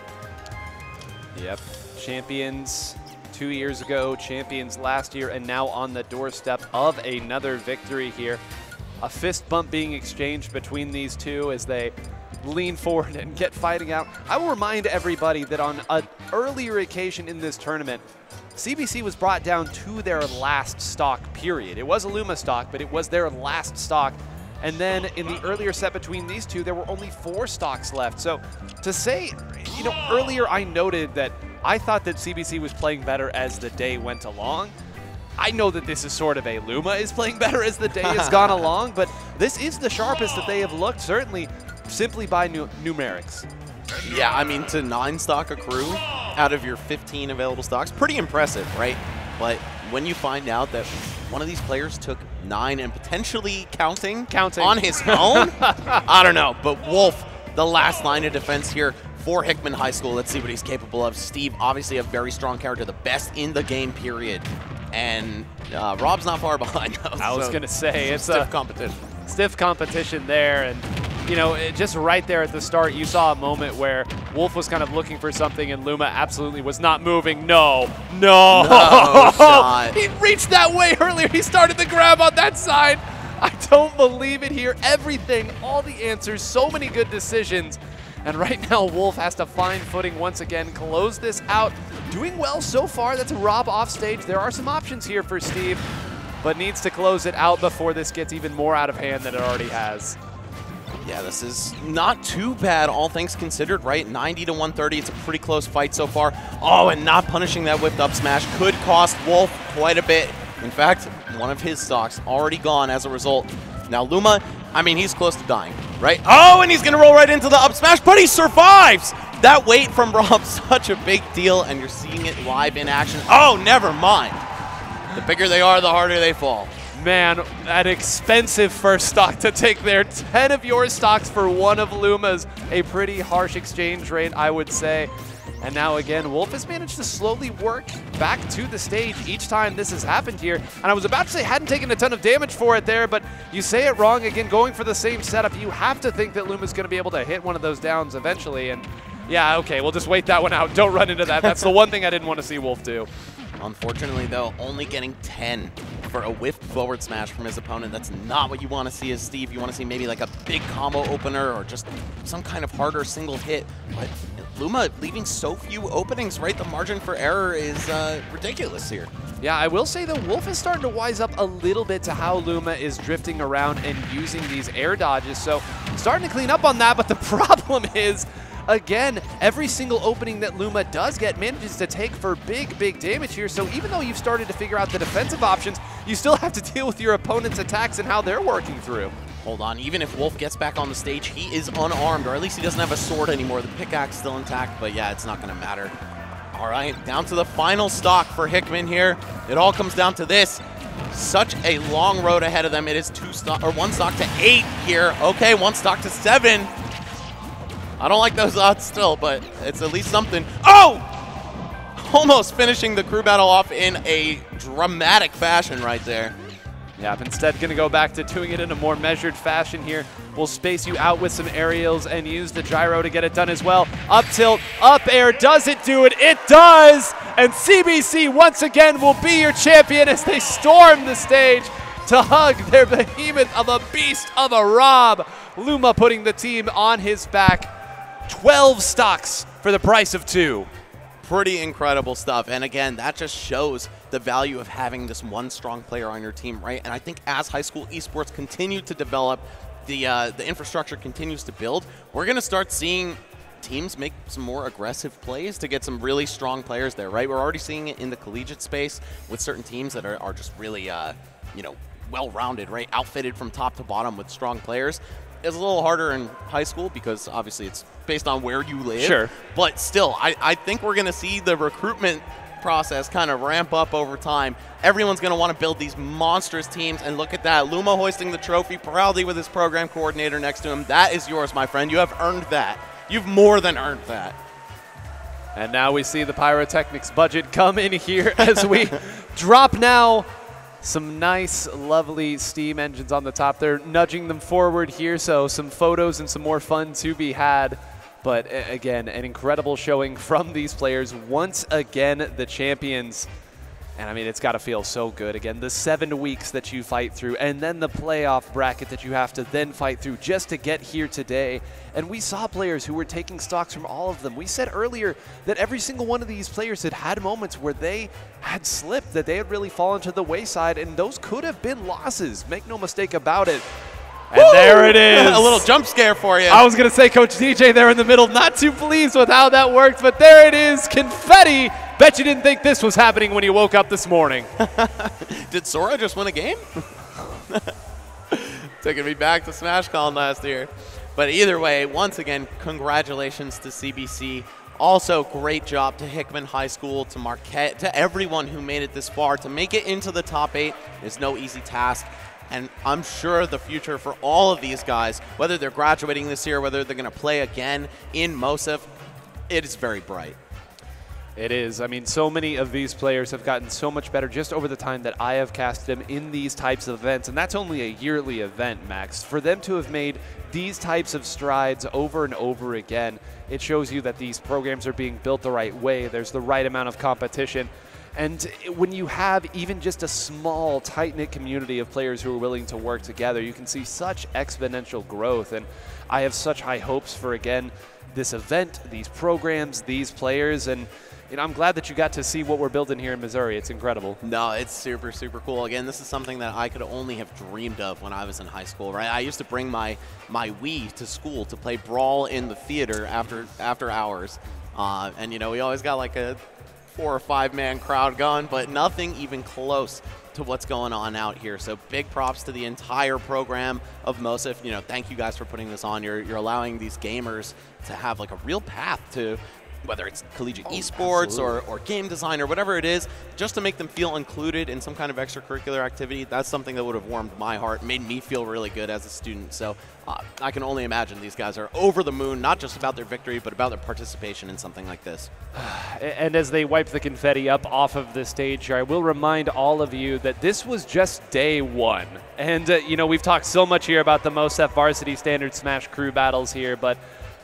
Yep. Champions 2 years ago, champions last year, and now on the doorstep of another victory here. A fist bump being exchanged between these two as they lean forward and get fighting out. I will remind everybody that on an earlier occasion in this tournament, CBC was brought down to their last stock, period. It was a Luma stock, but it was their last stock. And then in the earlier set between these two, there were only 4 stocks left. So to say, you know, earlier I noted that I thought that CBC was playing better as the day went along. I know that this is sort of a Luma is playing better as the day has gone along, but this is the sharpest that they have looked, certainly simply by numerics. Yeah, I mean, to 9 stock a crew out of your 15 available stocks, pretty impressive, right? But when you find out that one of these players took 9 and potentially counting on his own, I don't know. But Wolf, the last line of defense here for Hickman High School. Let's see what he's capable of. Steve, obviously a very strong character, the best in the game, period. and Rob's not far behind us. I was going to say, it's stiff competition. Stiff competition there, and just right there at the start, you saw a moment where Wolf was kind of looking for something, and Luma absolutely was not moving. No shot. He reached that way earlier. He started the grab on that side. I don't believe it here. Everything, all the answers, so many good decisions. And right now, Wolf has to find footing once again, close this out. Doing well so far. That's a Rob off stage. There are some options here for Steve, but needs to close it out before this gets even more out of hand than it already has. Yeah, this is not too bad, all things considered, right? 90 to 130, it's a pretty close fight so far. Oh, and not punishing that whipped up smash could cost Wolf quite a bit. In fact, one of his stocks already gone as a result. Now Luma, I mean, he's close to dying, right? Oh, and he's gonna roll right into the up smash, but he survives! That weight from Rob, such a big deal, and you're seeing it live in action. Oh, never mind. The bigger they are, the harder they fall. Man, an expensive first stock to take there. 10 of your stocks for one of Luma's. A pretty harsh exchange rate, I would say. And now again, Wolf has managed to slowly work back to the stage each time this has happened here. And I was about to say hadn't taken a ton of damage for it there, but you say it wrong again, going for the same setup. You have to think that Luma's going to be able to hit one of those downs eventually. And yeah, okay, we'll just wait that one out. Don't run into that. That's the one thing I didn't want to see Wolf do. Unfortunately, though, only getting 10 for a whiffed forward smash from his opponent. That's not what you want to see as Steve. You want to see maybe like a big combo opener or just some kind of harder single hit. But Luma leaving so few openings, right? The margin for error is ridiculous here. Yeah, I will say, though, Wolf is starting to wise up a little bit to how Luma is drifting around and using these air dodges. So starting to clean up on that, but the problem is, again, every single opening that Luma does get manages to take for big damage here. So even though you've started to figure out the defensive options, you still have to deal with your opponent's attacks and how they're working through. Hold on, even if Wolf gets back on the stage, he is unarmed, or at least he doesn't have a sword anymore. The pickaxe still intact, but yeah, it's not gonna matter. All right, down to the final stock for Hickman here. It all comes down to this. Such a long road ahead of them. It is one stock to 8 here. Okay, 1 stock to 7. I don't like those odds still, but it's at least something. Oh! Almost finishing the crew battle off in a dramatic fashion right there. Yeah, I'm instead going to go back to doing it in a more measured fashion here. We'll space you out with some aerials and use the gyro to get it done as well. Up tilt, up air, does it do it? It does! And CBC once again will be your champion as they storm the stage to hug their behemoth of a beast of a Rob. Luma putting the team on his back. 12 stocks for the price of 2. Pretty incredible stuff. And again, that just shows the value of having this one strong player on your team, right? And I think as high school esports continue to develop, the infrastructure continues to build, we're going to start seeing teams make some more aggressive plays to get some really strong players there, right? We're already seeing it in the collegiate space with certain teams that are just really, well-rounded, right? Outfitted from top to bottom with strong players. It's a little harder in high school because obviously it's based on where you live. Sure. But still, I think we're going to see the recruitment process kind of ramp up over time. Everyone's going to want to build these monstrous teams, and look at that. Luma hoisting the trophy proudly with his program coordinator next to him. That is yours, my friend. You have earned that. You've more than earned that. And now we see the pyrotechnics budget come in here as we drop now. Some nice, lovely steam engines on the top. They're nudging them forward here, so some photos and some more fun to be had. But again, an incredible showing from these players. Once again, the champions. And I mean, it's got to feel so good. Again, the 7 weeks that you fight through, and then the playoff bracket that you have to then fight through just to get here today. And we saw players who were taking stocks from all of them. We said earlier that every single one of these players had had moments where they had slipped, that they had really fallen to the wayside, and those could have been losses. Make no mistake about it. And Woo! there it is. A little jump scare for you. I was going to say Coach DJ there in the middle, not too pleased with how that worked, but there it is, confetti. Bet you didn't think this was happening when you woke up this morning. Did Sora just win a game? Taking me back to SmashCon last year. But either way, once again, congratulations to CBC. Also, great job to Hickman High School, to Marquette, to everyone who made it this far. To make it into the top 8 is no easy task. And I'm sure the future for all of these guys, whether they're graduating this year, whether they're going to play again in MOSEF, it is very bright. It is. I mean, so many of these players have gotten so much better just over the time that I have cast them in these types of events, and that's only a yearly event, Max. For them to have made these types of strides over and over again, it shows you that these programs are being built the right way. There's the right amount of competition. And when you have even just a small, tight-knit community of players who are willing to work together, you can see such exponential growth. And I have such high hopes for, again, this event, these programs, these players, and I'm glad that you got to see what we're building here in Missouri. It's incredible. No, it's super, super cool. Again, this is something that I could only have dreamed of when I was in high school, right? I used to bring my Wii to school to play Brawl in the theater after hours. And, we always got like a 4 or 5 man crowd going, but nothing even close to what's going on out here. So big props to the entire program of MOSIF. Thank you guys for putting this on. You're allowing these gamers to have like a real path to whether it's collegiate esports or game design or whatever it is, just to make them feel included in some kind of extracurricular activity. That's something that would have warmed my heart, made me feel really good as a student. So I can only imagine these guys are over the moon, not just about their victory, but about their participation in something like this. And as they wipe the confetti up off of the stage here, I will remind all of you that this was just day one. And, we've talked so much here about the MOSEF Varsity Standard Smash crew battles here, but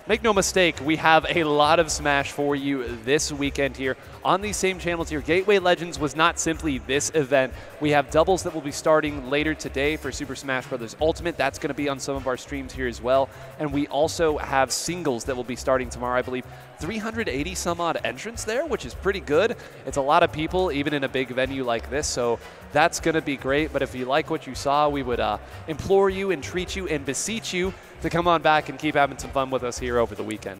make no mistake, we have a lot of Smash for you this weekend here on these same channels here. Gateway Legends was not simply this event. We have doubles that will be starting later today for Super Smash Bros. Ultimate. That's going to be on some of our streams here as well. And we also have singles that will be starting tomorrow. I believe 380 some odd entrants there, which is pretty good. It's a lot of people, even in a big venue like this. So that's going to be great. But if you like what you saw, we would implore you, entreat you, and beseech you to come on back and keep having some fun with us here over the weekend.